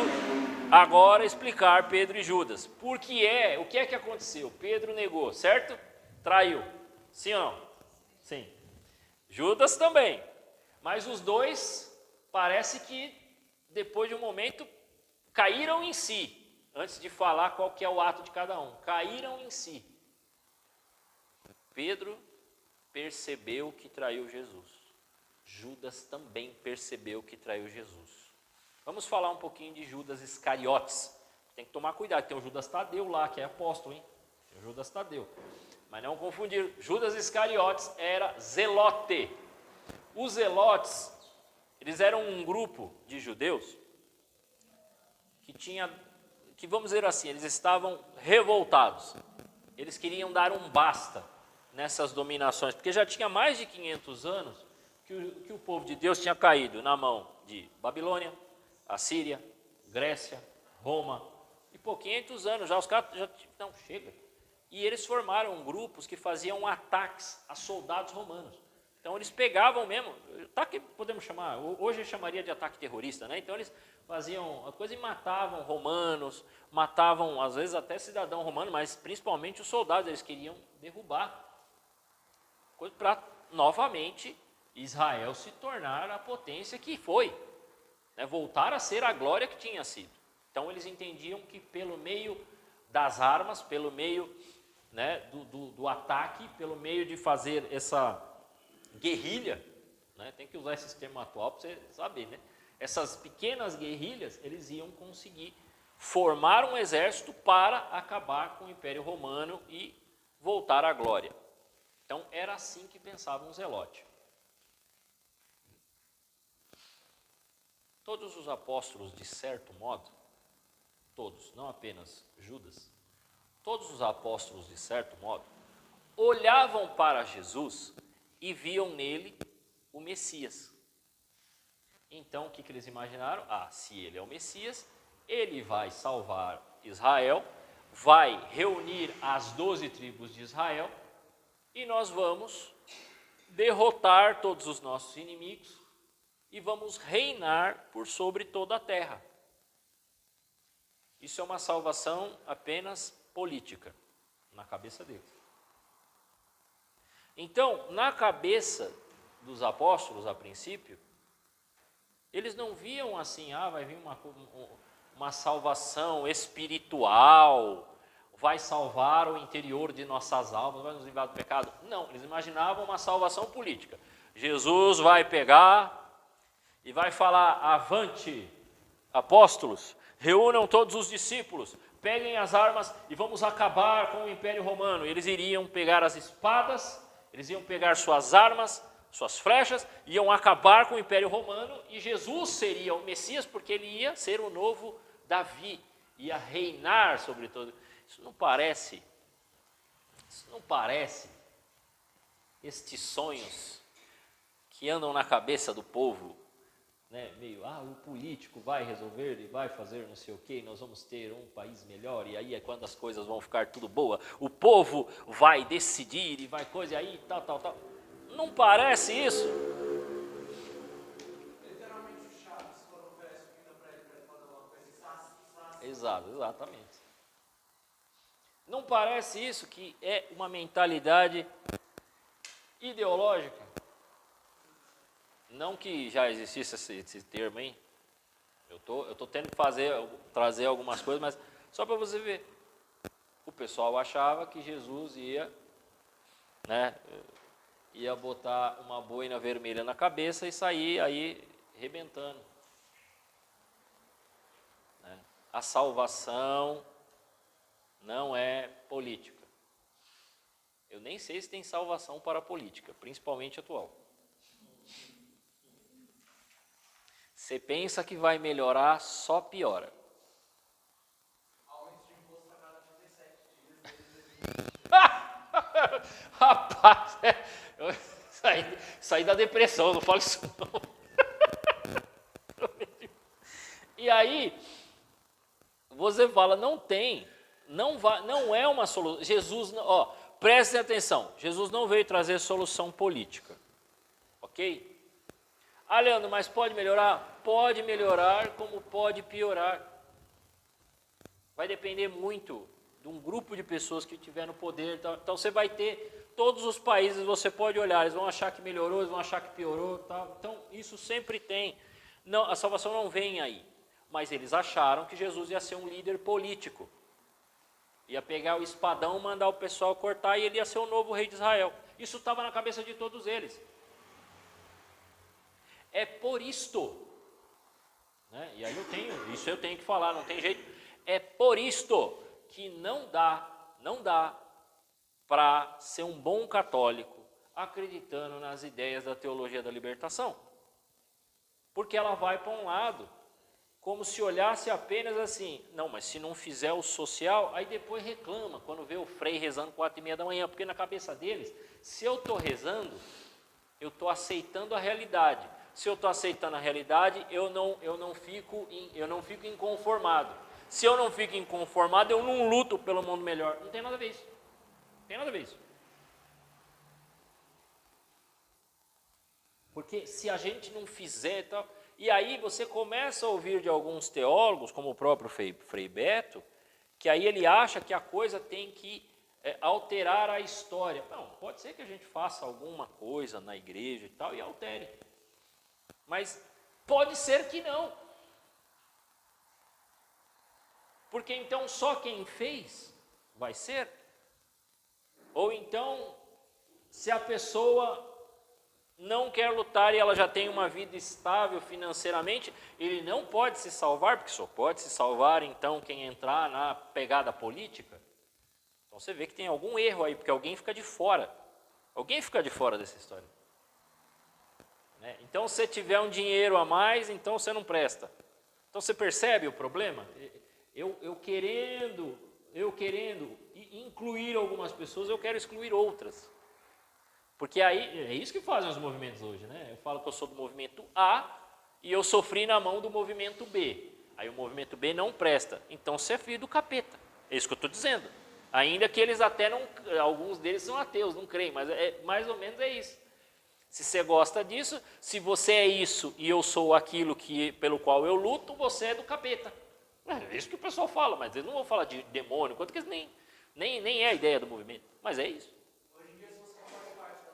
agora explicar Pedro e Judas. O que é que aconteceu? Pedro negou, certo? Traiu, sim ou não? Sim. Judas também, mas os dois parece que depois de um momento caíram em si, antes de falar qual que é o ato de cada um, caíram em si. Pedro percebeu que traiu Jesus. Judas também percebeu que traiu Jesus. Vamos falar um pouquinho de Judas Iscariotes. Tem que tomar cuidado, tem o Judas Tadeu lá, que é apóstolo, hein? Tem o Judas Tadeu. Mas não confundir, Judas Iscariotes era zelote. Os zelotes, eles eram um grupo de judeus que vamos dizer assim, eles estavam revoltados. Eles queriam dar um basta nessas dominações, porque já tinha mais de 500 anos que o povo de Deus tinha caído na mão de Babilônia, Assíria, Grécia, Roma, e por 500 anos já os caras não, chega. E eles formaram grupos que faziam ataques a soldados romanos. Então eles pegavam mesmo, ataque podemos chamar, hoje chamaria de ataque terrorista, né? Então eles faziam a coisa e matavam romanos, matavam às vezes até cidadão romano, mas principalmente os soldados, eles queriam derrubar, para novamente Israel se tornar a potência que foi, né? Voltar a ser a glória que tinha sido. Então eles entendiam que pelo meio das armas, pelo meio, né, do ataque, pelo meio de fazer essa guerrilha, né, tem que usar esse termo atual para você saber, né? Essas pequenas guerrilhas, eles iam conseguir formar um exército para acabar com o Império Romano e voltar à glória. Então era assim que pensavam os zelotes. Todos os apóstolos, de certo modo, todos, não apenas Judas, todos os apóstolos, de certo modo, olhavam para Jesus e viam nele o Messias. Então, o que eles imaginaram? Se ele é o Messias, ele vai salvar Israel, vai reunir as 12 tribos de Israel e nós vamos derrotar todos os nossos inimigos e vamos reinar por sobre toda a terra. Isso é uma salvação apenas política, na cabeça deles. Então, na cabeça dos apóstolos, a princípio, eles não viam assim, vai vir uma salvação espiritual, vai salvar o interior de nossas almas, vai nos livrar do pecado. Não, eles imaginavam uma salvação política. Jesus vai pegar e vai falar: avante, apóstolos, reúnam todos os discípulos, peguem as armas e vamos acabar com o Império Romano. Eles iriam pegar as espadas, eles iam pegar suas armas, suas flechas, iam acabar com o Império Romano, e Jesus seria o Messias, porque ele ia ser o novo Davi, ia reinar sobre todo. Isso não parece estes sonhos que andam na cabeça do povo, né? Meio, o político vai resolver, ele vai fazer não sei o quê, nós vamos ter um país melhor, e aí é quando as coisas vão ficar tudo boa, o povo vai decidir, e vai coisa, e aí tal. Não parece isso? Literalmente o Chaves, quando oferece comida para ele fazer alguma coisa, Exatamente. Não parece isso que é uma mentalidade ideológica? Não que já existisse esse termo, hein? Eu tô tendo que trazer algumas coisas, mas só para você ver. O pessoal achava que Jesus ia botar uma boina vermelha na cabeça e sair aí rebentando. A salvação não é política. Eu nem sei se tem salvação para a política, principalmente atual. Você pensa que vai melhorar, só piora. aumento de imposto a cada 37 dias. Rapaz, saí da depressão, não falo isso não. E aí, você fala, não é uma solução. Jesus, prestem atenção, Jesus não veio trazer solução política, ok? Leandro, mas pode melhorar? Pode melhorar, como pode piorar. Vai depender muito de um grupo de pessoas que estiver no poder. Então você vai ter, todos os países você pode olhar, eles vão achar que melhorou, eles vão achar que piorou. Então isso sempre tem. Não, a salvação não vem aí. Mas eles acharam que Jesus ia ser um líder político. Ia pegar o espadão, mandar o pessoal cortar, e ele ia ser o novo rei de Israel. Isso estava na cabeça de todos eles. É por isto, e aí eu tenho que falar, não tem jeito. É por isto que não dá para ser um bom católico acreditando nas ideias da teologia da libertação. Porque ela vai para um lado, como se olhasse apenas assim, não, mas se não fizer o social, aí depois reclama, quando vê o frei rezando 4h30 da manhã, porque na cabeça deles, se eu estou rezando, eu estou aceitando a realidade. Se eu estou aceitando a realidade, eu não fico inconformado. Se eu não fico inconformado, eu não luto pelo mundo melhor. Não tem nada a ver isso. Porque se a gente não fizer tal... E aí você começa a ouvir de alguns teólogos, como o próprio Frei Beto, que aí ele acha que a coisa tem que alterar a história. Não, pode ser que a gente faça alguma coisa na igreja e tal e altere. Mas pode ser que não. Porque então só quem fez vai ser? Ou então, se a pessoa não quer lutar e ela já tem uma vida estável financeiramente, ele não pode se salvar, porque só pode se salvar então quem entrar na pegada política. Então você vê que tem algum erro aí, porque alguém fica de fora. Alguém fica de fora dessa história. Então, se tiver um dinheiro a mais, então você não presta. Então, você percebe o problema? Eu querendo incluir algumas pessoas, eu quero excluir outras. Porque aí, é isso que fazem os movimentos hoje, Eu falo que eu sou do movimento A e eu sofri na mão do movimento B. Aí o movimento B não presta. Então, você é filho do capeta. É isso que eu estou dizendo. Ainda que eles até não... Alguns deles são ateus, não creem, mas mais ou menos é isso. Se você gosta disso, se você é isso e eu sou aquilo pelo qual eu luto, você é do capeta. É isso que o pessoal fala, mas eles não vão falar de demônio, quanto que eles nem é a ideia do movimento. Mas é isso. Hoje em dia, se você não faz parte da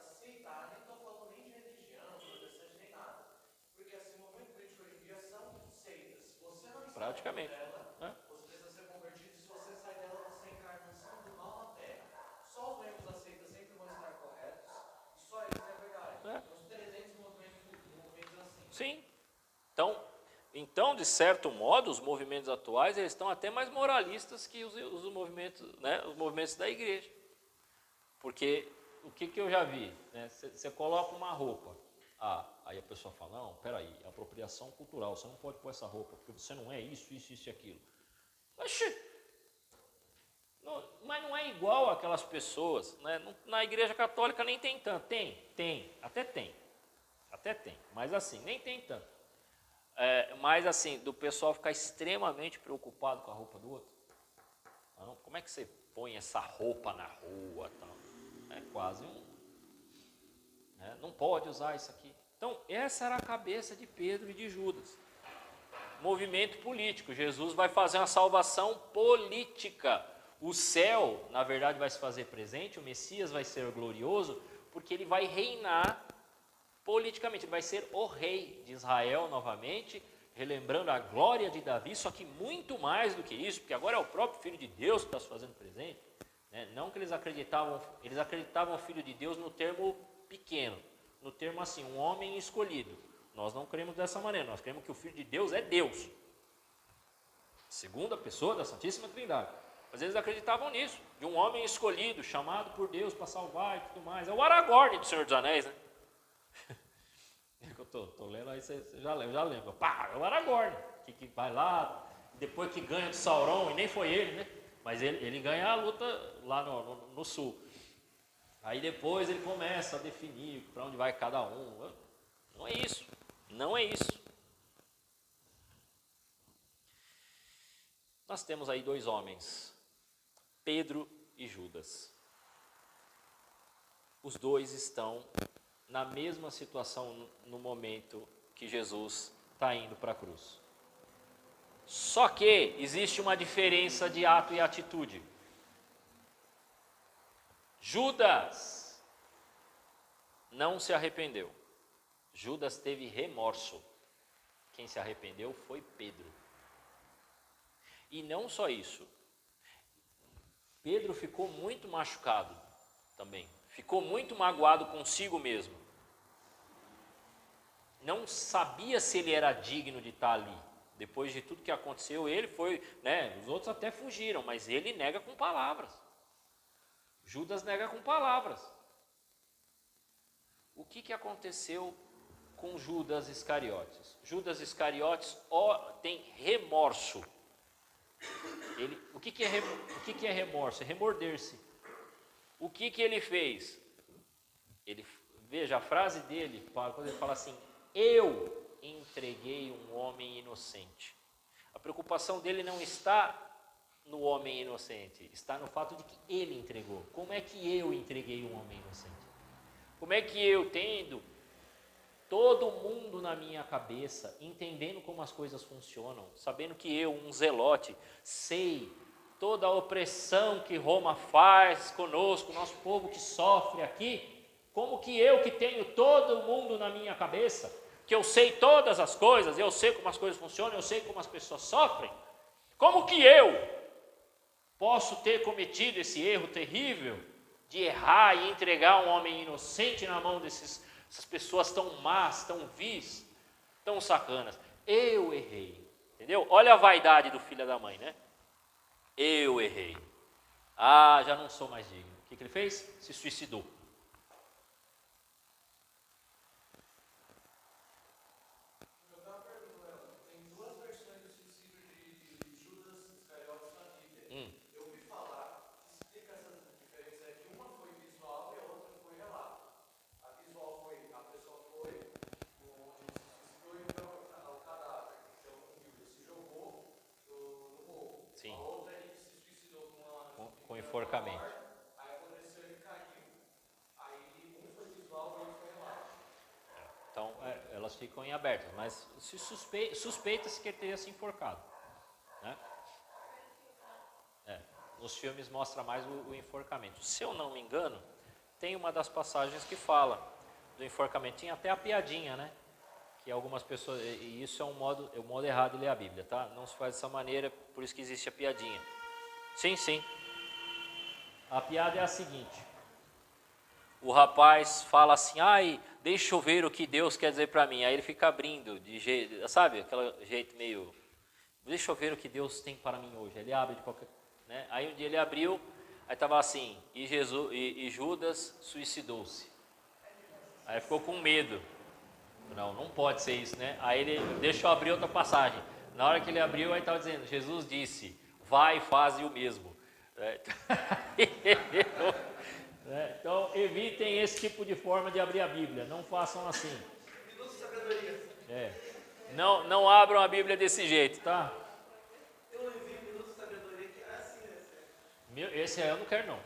automaticamente. Né? Você precisa ser convertido, se você sai dela, você é encarnação do mal na terra. Só os membros da seita sempre vão estar corretos, e só eles é verdade. É. Tem uns 300 movimentos assim. Sim. Então, de certo modo, os movimentos atuais eles estão até mais moralistas que os movimentos, né, os movimentos da igreja. Porque o que eu já vi? Né, você coloca uma roupa, aí a pessoa fala, não, peraí, é apropriação cultural, você não pode pôr essa roupa, porque você não é isso e aquilo. Oxi! Mas não é igual aquelas pessoas, né? Na igreja católica nem tem tanto, até tem, mas assim, nem tem tanto. Mas assim, do pessoal ficar extremamente preocupado com a roupa do outro. Não, como é que você põe essa roupa na rua? Tal? É quase né? Não pode usar isso aqui. Então, essa era a cabeça de Pedro e de Judas. Movimento político. Jesus vai fazer uma salvação política. O céu, na verdade, vai se fazer presente, o Messias vai ser glorioso, porque ele vai reinar politicamente, ele vai ser o rei de Israel novamente, relembrando a glória de Davi, só que muito mais do que isso, porque agora é o próprio Filho de Deus que está se fazendo presente. Né? Não que eles acreditavam o Filho de Deus no termo pequeno, no termo assim, um homem escolhido. Nós não cremos dessa maneira, nós cremos que o Filho de Deus é Deus, segunda pessoa da Santíssima Trindade. Mas eles acreditavam nisso, de um homem escolhido, chamado por Deus para salvar e tudo mais. É o Aragorn do Senhor dos Anéis, né? Eu tô lendo aí, você já lembra. Pá, é o Aragorn, que vai lá, depois que ganha de Sauron, e nem foi ele, né? Mas ele ganha a luta lá no sul. Aí depois ele começa a definir para onde vai cada um. Não é isso, não é isso. Nós temos aí dois homens, Pedro e Judas. Os dois estão na mesma situação no momento que Jesus está indo para a cruz. Só que existe uma diferença de ato e atitude. Judas não se arrependeu. Judas teve remorso. Quem se arrependeu foi Pedro. E não só isso. Pedro ficou muito machucado também. Ficou muito magoado consigo mesmo. Não sabia se ele era digno de estar ali. Depois de tudo que aconteceu, ele foi, né, os outros até fugiram, mas ele nega com palavras. Judas nega com palavras. O que aconteceu com Judas Iscariotes? Judas Iscariotes tem remorso. O que é remorso? É remorder-se. O que ele fez? Veja a frase dele, quando ele fala assim, eu entreguei um homem inocente. A preocupação dele não está no homem inocente, está no fato de que ele entregou. Como é que eu entreguei um homem inocente? Como é que eu, tendo todo mundo na minha cabeça, entendendo como as coisas funcionam, sabendo que eu, um zelote, sei toda a opressão que Roma faz conosco, nosso povo que sofre aqui, como que eu que tenho todo mundo na minha cabeça, que eu sei todas as coisas, eu sei como as coisas funcionam, eu sei como as pessoas sofrem, como que eu posso ter cometido esse erro terrível de errar e entregar um homem inocente na mão essas pessoas tão más, tão vis, tão sacanas? Eu errei, entendeu? Olha a vaidade do filho da mãe, né? Eu errei. Já não sou mais digno. O que ele fez? Se suicidou. Tem duas versões do suicídio de Judas Iscariotes na Bíblia. Eu ouvi falar que explica essa diferença, é que uma foi visual e a outra foi relato. A visual foi, a pessoa foi onde se suicidou e viu o cadáver. Então, se jogou no morro. Sim. A outra ele se suicidou com enforcamento. Aí aconteceu, ele caiu. Aí um foi visual e outro foi relato. Então, elas ficam em abertas, mas se suspeita-se que ele teria se enforcado, né? Nos filmes mostra mais o enforcamento. Se eu não me engano, tem uma das passagens que fala do enforcamento. Tinha até a piadinha, né? que algumas pessoas, e isso é um modo errado de ler a Bíblia, tá? Não se faz dessa maneira, por isso que existe a piadinha. Sim, sim. A piada é a seguinte: o rapaz fala assim, ai, deixa eu ver o que Deus quer dizer para mim. Aí ele fica abrindo, de jeito, sabe, aquele jeito meio, deixa eu ver o que Deus tem para mim hoje. Ele abre de qualquer, né? Aí um dia ele abriu, aí estava assim, e Judas suicidou-se. Aí ficou com medo. Não pode ser isso, né? Aí ele, deixa eu abrir outra passagem. Na hora que ele abriu, aí estava dizendo, Jesus disse, vai e faze o mesmo. Então, evitem esse tipo de forma de abrir a Bíblia. Não façam assim. Minuto de sabedoria. Não abram a Bíblia desse jeito, tá? Eu ouvi minuto de sabedoria que é assim, né? Esse aí eu não quero, não.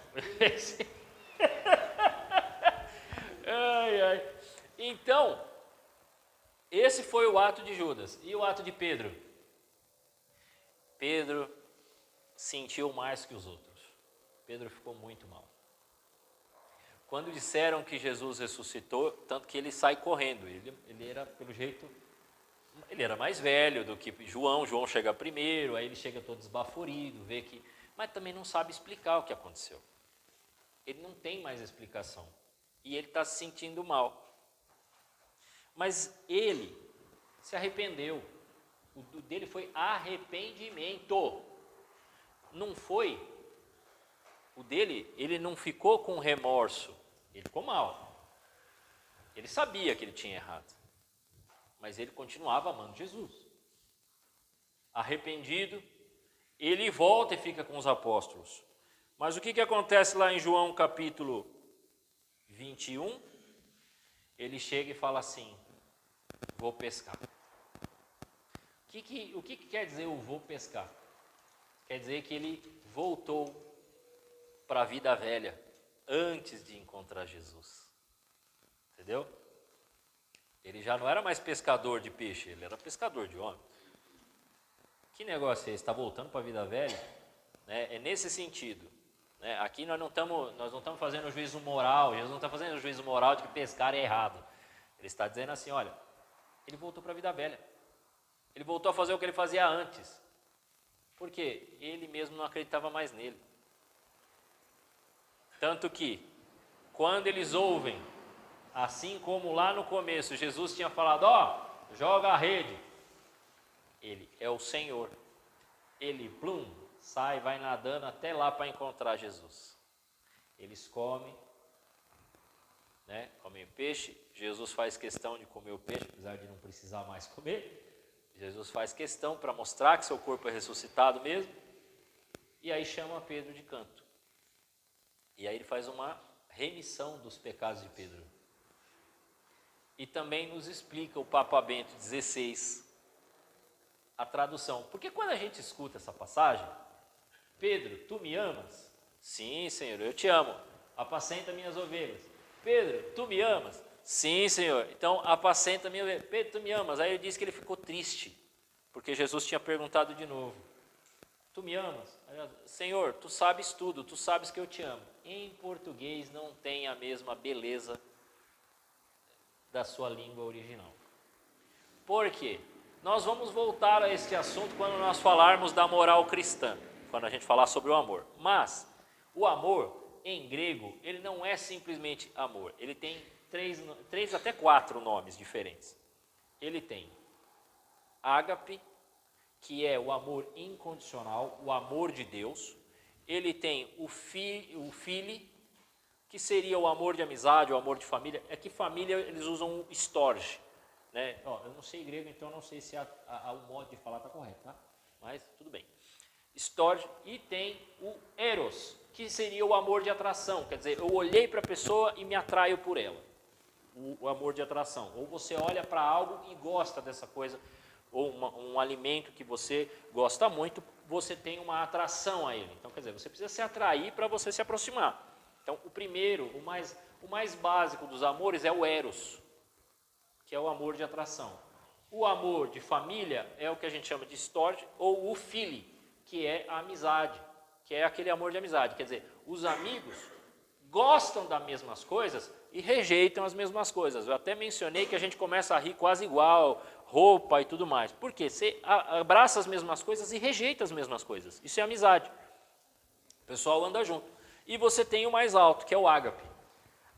Ai. Então, esse foi o ato de Judas. E o ato de Pedro? Pedro sentiu mais que os outros. Pedro ficou muito mal. Quando disseram que Jesus ressuscitou, tanto que ele sai correndo. Ele era, pelo jeito, ele era mais velho do que João. João chega primeiro, aí ele chega todo esbaforido, vê que... Mas também não sabe explicar o que aconteceu. Ele não tem mais explicação. E ele está se sentindo mal. Mas ele se arrependeu. O dele foi arrependimento. Não foi... O dele, ele não ficou com remorso, ele ficou mal. Ele sabia que ele tinha errado, mas ele continuava amando Jesus. Arrependido, ele volta e fica com os apóstolos. Mas o que acontece lá em João capítulo 21? Ele chega e fala assim, vou pescar. O que quer dizer eu vou pescar? Quer dizer que ele voltou para a vida velha, antes de encontrar Jesus. Entendeu? Ele já não era mais pescador de peixe, ele era pescador de homem. Que negócio é esse? Está voltando para a vida velha? É nesse sentido. Né? Aqui nós não estamos fazendo o juízo moral, Jesus não está fazendo o juízo moral de que pescar é errado. Ele está dizendo assim, olha, ele voltou para a vida velha. Ele voltou a fazer o que ele fazia antes. Por quê? Ele mesmo não acreditava mais nele. Tanto que, quando eles ouvem, assim como lá no começo, Jesus tinha falado, joga a rede. Ele é o Senhor. Ele, sai, vai nadando até lá para encontrar Jesus. Eles comem, né? Comem peixe. Jesus faz questão de comer o peixe, apesar de não precisar mais comer. Jesus faz questão para mostrar que seu corpo é ressuscitado mesmo. E aí chama Pedro de canto. E aí ele faz uma remissão dos pecados de Pedro. E também nos explica o Papa Bento XVI, a tradução. Porque quando a gente escuta essa passagem, Pedro, tu me amas? Sim, Senhor, eu te amo. Apacenta minhas ovelhas. Pedro, tu me amas? Sim, Senhor. Então, apacenta minhas ovelhas. Pedro, tu me amas? Aí ele diz que ele ficou triste, porque Jesus tinha perguntado de novo. Tu me amas? Senhor, tu sabes tudo, tu sabes que eu te amo. Em português não tem a mesma beleza da sua língua original. Por quê? Nós vamos voltar a este assunto quando nós falarmos da moral cristã, quando a gente falar sobre o amor. Mas o amor, em grego, ele não é simplesmente amor. Ele tem três até 4 nomes diferentes. Ele tem ágape, que é o amor incondicional, o amor de Deus. Ele tem o fili, que seria o amor de amizade, o amor de família. É que família eles usam o storge, né? Eu não sei grego, então não sei se o modo de falar está correto, tá? Mas tudo bem. Storge. E tem o eros, que seria o amor de atração. Quer dizer, eu olhei para a pessoa e me atraio por ela. O amor de atração. Ou você olha para algo e gosta dessa coisa, ou um alimento que você gosta muito, você tem uma atração a ele. Então, quer dizer, você precisa se atrair para você se aproximar. Então, o primeiro, o mais básico dos amores é o eros, que é o amor de atração. O amor de família é o que a gente chama de storge, ou o fili, que é a amizade, que é aquele amor de amizade. Quer dizer, os amigos gostam das mesmas coisas e rejeitam as mesmas coisas. Eu até mencionei que a gente começa a rir quase igual, roupa e tudo mais. Por quê? Você abraça as mesmas coisas e rejeita as mesmas coisas. Isso é amizade. O pessoal anda junto. E você tem o mais alto, que é o ágape.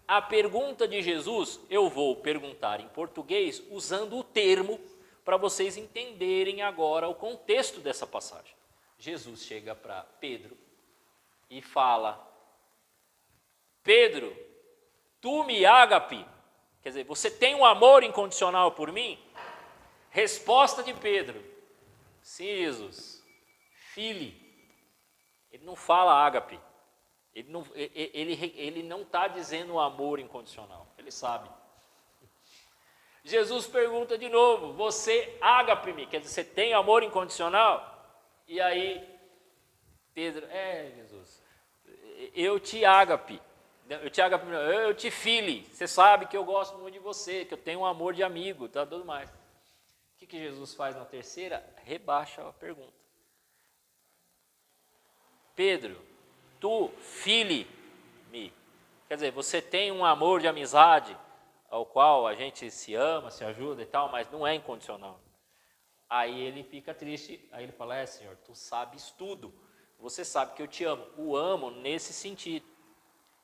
A pergunta de Jesus, eu vou perguntar em português usando o termo para vocês entenderem agora o contexto dessa passagem. Jesus chega para Pedro e fala: Pedro, tu me ágape, quer dizer, você tem um amor incondicional por mim? Resposta de Pedro: sim, Jesus, fili. Ele não fala ágape, ele não está dizendo amor incondicional, ele sabe. Jesus pergunta de novo: você ágape-me, quer dizer, você tem amor incondicional? E aí Pedro: Jesus, eu te ágape, eu te fili, você sabe que eu gosto muito de você, que eu tenho um amor de amigo, tá, tudo mais. O que Jesus faz na terceira? Rebaixa a pergunta. Pedro, tu fili-me, quer dizer, você tem um amor de amizade ao qual a gente se ama, se ajuda e tal, mas não é incondicional. Aí ele fica triste, aí ele fala: Senhor, tu sabes tudo, você sabe que eu te amo. O amo nesse sentido.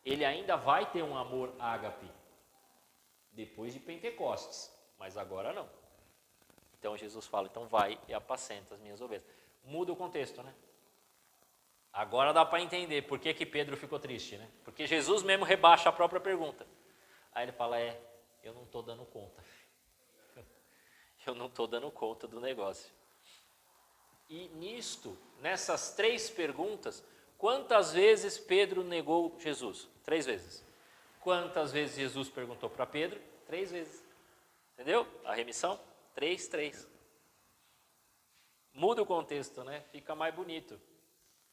Ele ainda vai ter um amor ágape depois de Pentecostes, mas agora não. Então Jesus fala: então vai e apacenta as minhas ovelhas. Muda o contexto, né? Agora dá para entender por que Pedro ficou triste, né? Porque Jesus mesmo rebaixa a própria pergunta. Aí ele fala: eu não estou dando conta. Eu não estou dando conta do negócio. E nessas 3 perguntas, quantas vezes Pedro negou Jesus? 3 vezes. Quantas vezes Jesus perguntou para Pedro? 3 vezes. Entendeu? A remissão? 3, 3. Muda o contexto, né? Fica mais bonito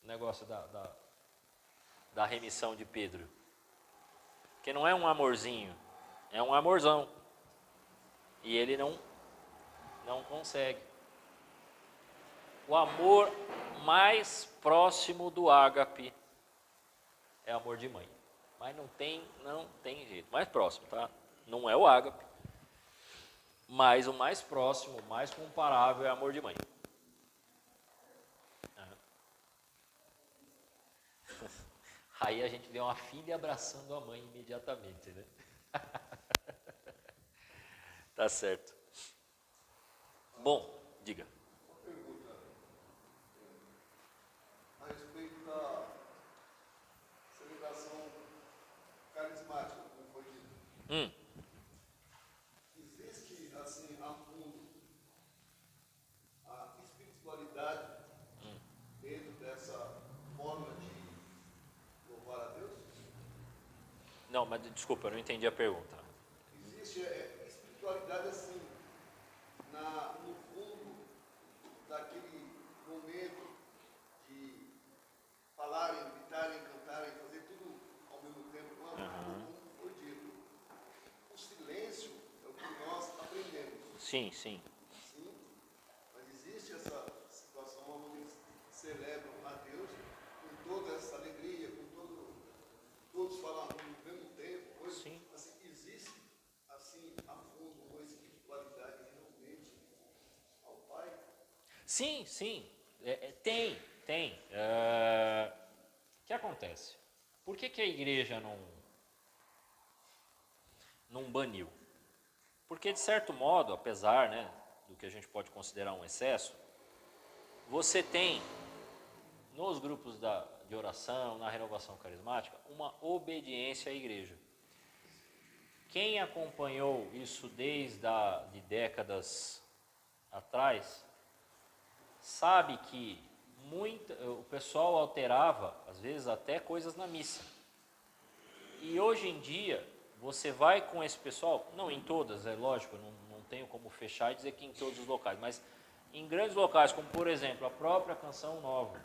o negócio da remissão de Pedro. Porque não é um amorzinho, é um amorzão. E ele não consegue. O amor mais próximo do ágape é amor de mãe. Mas não tem jeito. Mais próximo, tá? Não é o ágape. Mas o mais próximo, o mais comparável é amor de mãe. Aí a gente vê uma filha abraçando a mãe imediatamente, né? Tá certo. Bom, diga. Uma pergunta a respeito da celebração carismática, como foi dito. Existe, assim, a fundo, a espiritualidade dentro dessa forma de louvar a Deus? Não, mas desculpa, eu não entendi a pergunta. Existe espiritualidade assim, no fundo daquele momento de falarem, gritarem, cantarem, fazer tudo ao mesmo tempo, como foi dito. O silêncio é o que nós aprendemos. Sim, sim. Sim, mas existe essa situação onde eles celebram a Deus com toda essa alegria, todos falando ao mesmo tempo. Sim. Assim, existe assim a fundo uma espiritualidade realmente ao Pai? Sim, sim. Tem. O que acontece? Por que a igreja não baniu? Porque, de certo modo, apesar, né, do que a gente pode considerar um excesso, você tem, nos grupos de oração, na renovação carismática, uma obediência à igreja. Quem acompanhou isso de décadas atrás, sabe que o pessoal alterava, às vezes, até coisas na missa. E hoje em dia, você vai com esse pessoal, não em todas, é lógico, não tenho como fechar e dizer que em todos os locais, mas em grandes locais, como por exemplo, a própria Canção Nova,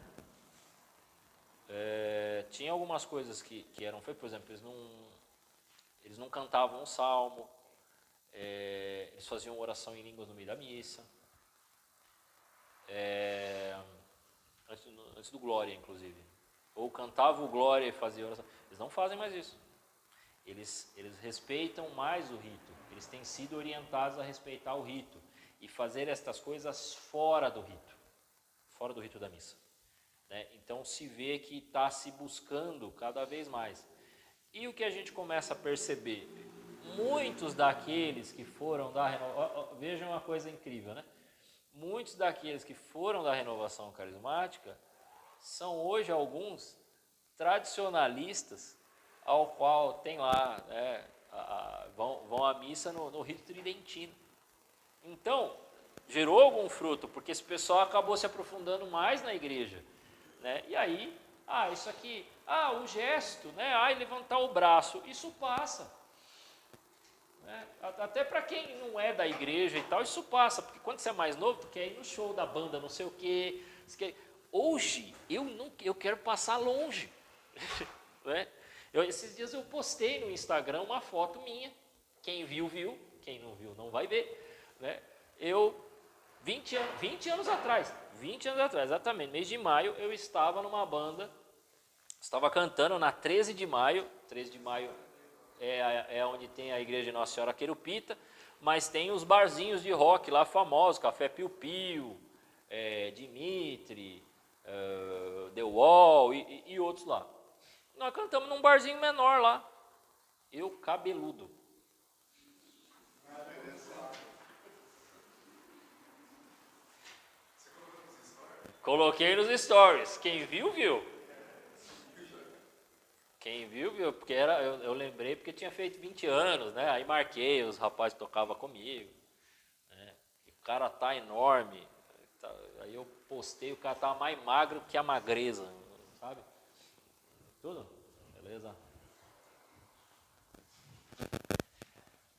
tinha algumas coisas que eram feitas, por exemplo, eles não cantavam um salmo, eles faziam oração em línguas no meio da missa, antes do Glória, inclusive. Ou cantava o Glória e fazia oração. Eles não fazem mais isso. eles respeitam mais o rito, eles têm sido orientados a respeitar o rito e fazer estas coisas fora do rito da missa, né? Então se vê que está se buscando cada vez mais. E o que a gente começa a perceber, muitos daqueles que foram da renovação, vejam uma coisa incrível, né? Muitos daqueles que foram da renovação carismática são hoje alguns tradicionalistas, ao qual tem lá, né, vão à missa no rito tridentino. Então, gerou algum fruto, porque esse pessoal acabou se aprofundando mais na igreja, né? E aí, isso aqui, o gesto, né? Levantar o braço, isso passa. Né? Até para quem não é da igreja e tal, isso passa, porque quando você é mais novo, tu quer ir no show da banda, não sei o quê. Hoje, eu quero passar longe. Né? Esses dias eu postei no Instagram uma foto minha. Quem viu, viu. Quem não viu, não vai ver. Né? 20 anos atrás, exatamente, mês de maio, eu estava numa banda, estava cantando na 13 de maio é onde tem a igreja de Nossa Senhora Querupita, mas tem os barzinhos de rock lá famosos, Café Piu Piu, Dimitri, The Wall e outros lá. Nós cantamos num barzinho menor lá, eu cabeludo. Coloquei nos stories, quem viu, viu. Quem viu, viu, porque eu lembrei porque tinha feito 20 anos, né? Aí marquei, os rapazes tocavam comigo, né? E o cara tá enorme, aí eu postei, o cara tava mais magro que a magreza, sabe? Tudo? Beleza?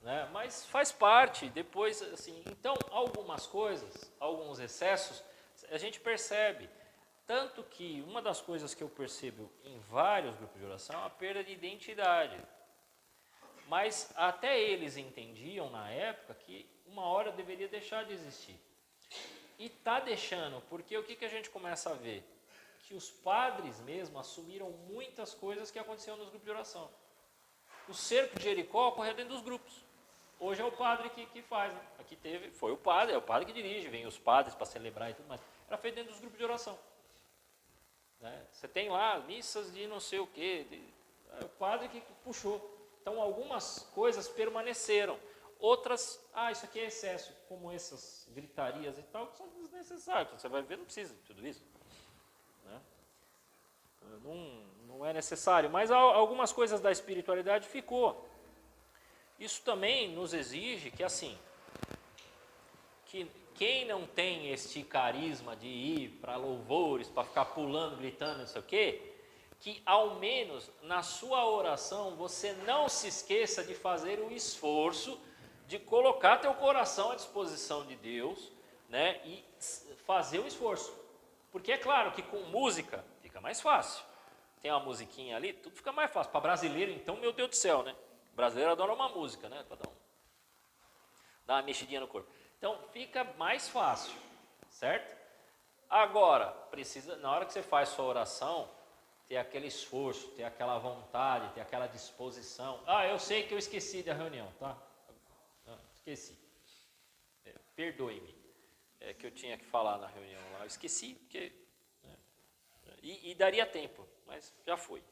Né? Mas faz parte, depois, assim, então, algumas coisas, alguns excessos, a gente percebe. Tanto que uma das coisas que eu percebo em vários grupos de oração é a perda de identidade. Mas até eles entendiam na época que uma hora deveria deixar de existir. E está deixando, porque o que a gente começa a ver? Que os padres mesmo assumiram muitas coisas que aconteciam nos grupos de oração. O cerco de Jericó ocorreu dentro dos grupos. Hoje é o padre que faz. Né? Aqui foi o padre, é o padre que dirige, vem os padres para celebrar e tudo mais. Era feito dentro dos grupos de oração. Né? Você tem lá missas de não sei o quê, é o padre que puxou. Então algumas coisas permaneceram, outras, isso aqui é excesso, como essas gritarias e tal, que são desnecessárias. Você vai ver, não precisa de tudo isso. Né? Não é necessário, mas algumas coisas da espiritualidade ficou. Isso também nos exige que, assim, que quem não tem este carisma de ir para louvores, para ficar pulando, gritando, não sei o quê, que ao menos na sua oração você não se esqueça de fazer o esforço de colocar teu coração à disposição de Deus, né, e fazer o esforço. Porque é claro que com música fica mais fácil. Tem uma musiquinha ali, tudo fica mais fácil. Para brasileiro, então, meu Deus do céu, né? O brasileiro adora uma música, né? Para dar uma mexidinha no corpo. Então, fica mais fácil, certo? Agora, precisa, na hora que você faz sua oração, ter aquele esforço, ter aquela vontade, ter aquela disposição. Eu sei que eu esqueci da reunião, tá? Esqueci. Perdoe-me. É que eu tinha que falar na reunião lá. Eu esqueci, porque... Né? E daria tempo, mas já foi.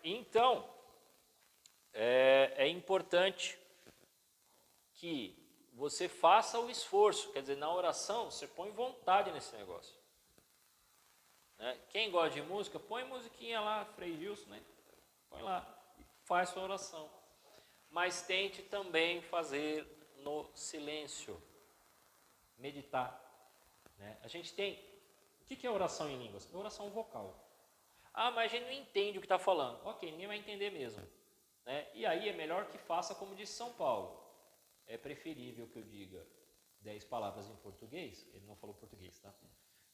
Então, é importante que você faça o esforço, quer dizer, na oração você põe vontade nesse negócio. Né? Quem gosta de música, põe musiquinha lá, Frei Gilson, né? Põe lá, faz sua oração. Mas tente também fazer no silêncio, meditar. Né? A gente tem, o que é oração em línguas? É oração vocal. Mas a gente não entende o que está falando. Ok, ninguém vai entender mesmo. Né? E aí é melhor que faça como disse São Paulo. É preferível que eu diga 10 palavras em português, ele não falou português, tá?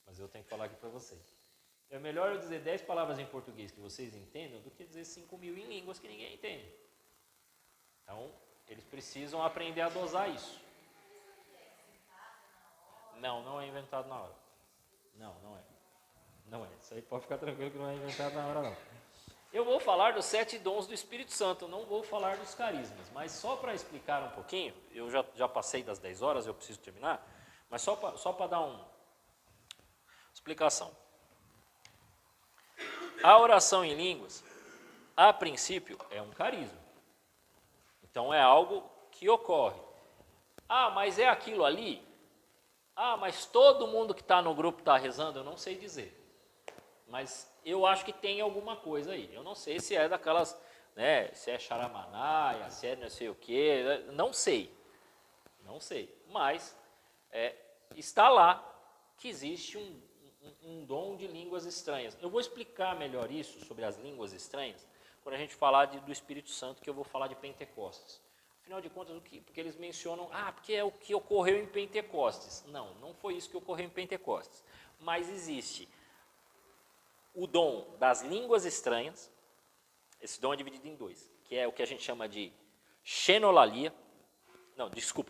Mas eu tenho que falar aqui para vocês. É melhor eu dizer 10 palavras em português que vocês entendam do que dizer 5.000 em línguas que ninguém entende. Então, eles precisam aprender a dosar isso. Não é inventado na hora. Não é. Não é. Isso aí pode ficar tranquilo que não é inventado na hora, não. Eu vou falar dos 7 dons do Espírito Santo, eu não vou falar dos carismas, mas só para explicar um pouquinho, eu já passei das 10 horas, eu preciso terminar, mas só para dar uma explicação. A oração em línguas, a princípio, é um carisma. Então é algo que ocorre. Ah, mas é aquilo ali? Ah, mas todo mundo que está no grupo está rezando? Eu não sei dizer. Mas eu acho que tem alguma coisa aí. Eu não sei se é daquelas, né, se é charamanaia, se é não sei o quê, não sei. Não sei. Mas está lá que existe um dom de línguas estranhas. Eu vou explicar melhor isso sobre as línguas estranhas quando a gente falar do Espírito Santo, que eu vou falar de Pentecostes. Afinal de contas, porque eles mencionam, porque é o que ocorreu em Pentecostes. Não, não foi isso que ocorreu em Pentecostes. Mas existe o dom das línguas estranhas. Esse dom é dividido em 2, que é o que a gente chama de xenolalia,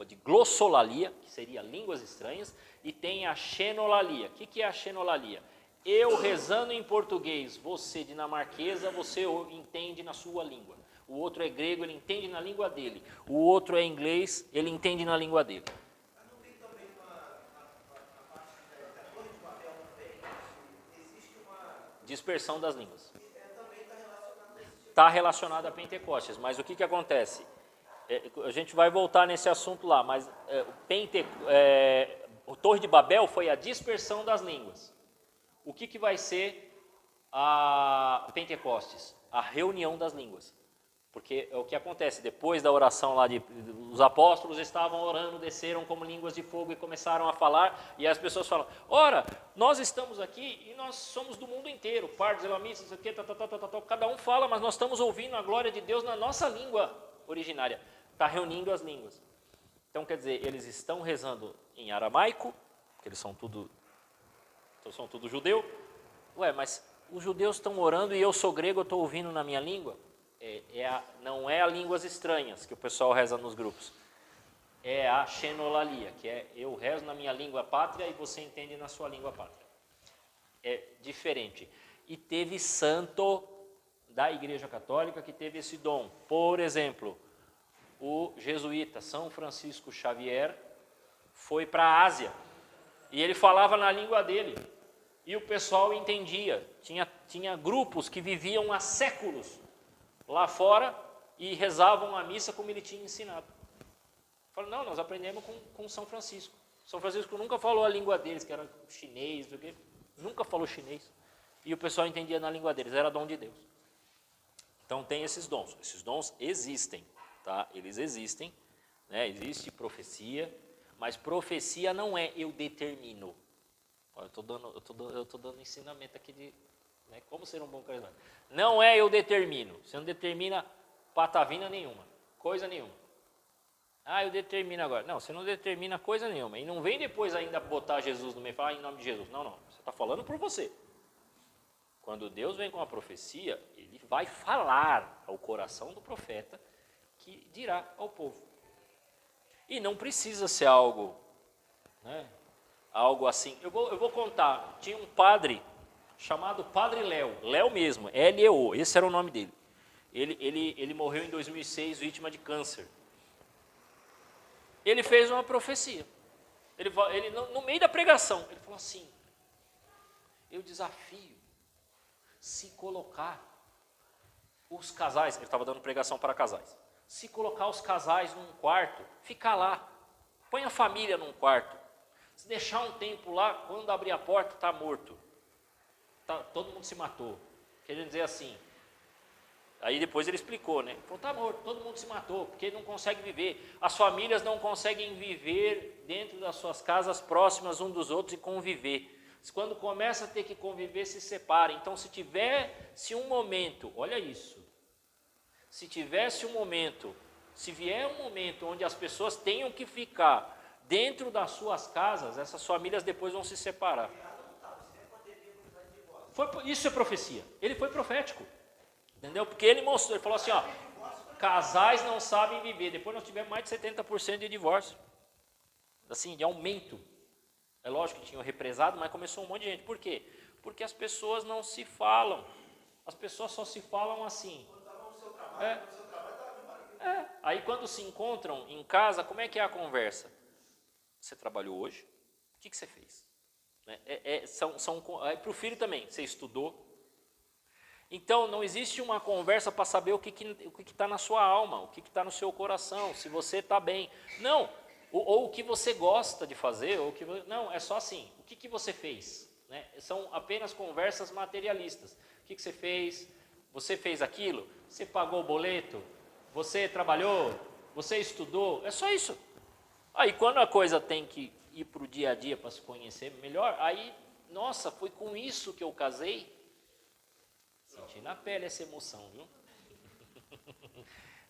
de glossolalia, que seria línguas estranhas, e tem a xenolalia. O que é a xenolalia? Eu rezando em português, você dinamarquesa, você entende na sua língua. O outro é grego, ele entende na língua dele. O outro é inglês, ele entende na língua dele. Mas não tem também a parte da Torre de Babel também? Existe uma... Dispersão das línguas. Também está relacionado a esse Está relacionado a Pentecostes, mas o que acontece? A gente vai voltar nesse assunto lá, mas o Torre de Babel foi a dispersão das línguas. O que vai ser a Pentecostes? A reunião das línguas. Porque é o que acontece, depois da oração lá, os apóstolos estavam orando, desceram como línguas de fogo e começaram a falar, e as pessoas falam, ora, nós estamos aqui e nós somos do mundo inteiro, pardos, elamitas, cada um fala, mas nós estamos ouvindo a glória de Deus na nossa língua originária. Está reunindo as línguas. Então, quer dizer, eles estão rezando em aramaico, porque eles são tudo judeu. Ué, mas os judeus estão orando e eu sou grego, eu estou ouvindo na minha língua? Não é a línguas estranhas que o pessoal reza nos grupos. É a xenolalia, que é eu rezo na minha língua pátria e você entende na sua língua pátria. É diferente. E teve santo da Igreja Católica que teve esse dom. Por exemplo, o jesuíta São Francisco Xavier foi para a Ásia e ele falava na língua dele e o pessoal entendia. Tinha grupos que viviam há séculos lá fora e rezavam a missa como ele tinha ensinado. Falei, não, nós aprendemos com São Francisco. São Francisco nunca falou a língua deles, que era chinês, nunca falou chinês. E o pessoal entendia na língua deles, era dom de Deus. Então tem esses dons. Esses dons existem, tá? Eles existem, né? Existe profecia, mas profecia não é eu determino. Eu estou dando ensinamento aqui de como ser um bom carismático. Não é eu determino. Você não determina patavina nenhuma, coisa nenhuma. Eu determino agora. Não, você não determina coisa nenhuma. E não vem depois ainda botar Jesus no meio e falar em nome de Jesus. Não. Você está falando por você. Quando Deus vem com a profecia, ele vai falar ao coração do profeta que dirá ao povo. E não precisa ser algo, algo assim. Eu vou contar. Tinha um padre chamado Padre Léo mesmo, L-E-O, esse era o nome dele. Ele morreu em 2006, vítima de câncer. Ele fez uma profecia. Ele no meio da pregação, ele falou assim, eu desafio, se colocar os casais, ele estava dando pregação para casais, se colocar os casais num quarto, ficar lá, põe a família num quarto, se deixar um tempo lá, quando abrir a porta, está morto. Todo mundo se matou. Querendo dizer assim. Aí depois ele explicou, né? Falou, tá morto, todo mundo se matou, porque não consegue viver. As famílias não conseguem viver dentro das suas casas próximas um dos outros e conviver. Quando começa a ter que conviver, se separa. Então, se um momento, olha isso. Se vier um momento onde as pessoas tenham que ficar dentro das suas casas, essas famílias depois vão se separar. Isso é profecia. Ele foi profético. Entendeu? Porque ele mostrou, ele falou assim, casais não sabem viver. Depois nós tivemos mais de 70% de divórcio. Assim, de aumento. É lógico que tinham represado, mas começou um monte de gente. Por quê? Porque as pessoas não se falam. As pessoas só se falam assim. Aí quando se encontram em casa, como é que é a conversa? Você trabalhou hoje? O que você fez? Aí para o filho também, você estudou? Então não existe uma conversa para saber o que está na sua alma, o que está no seu coração, se você está bem. Não, ou o que você gosta de fazer, não, é só assim, o que você fez? Né? São apenas conversas materialistas. O que você fez? Você fez aquilo? Você pagou o boleto? Você trabalhou? Você estudou? É só isso. Aí quando a coisa tem que ir para o dia a dia para se conhecer melhor, aí, nossa, foi com isso que eu casei. Senti na pele essa emoção, viu?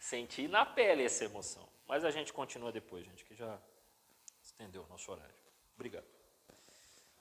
Senti na pele essa emoção. Mas a gente continua depois, gente, que já estendeu o nosso horário. Obrigado.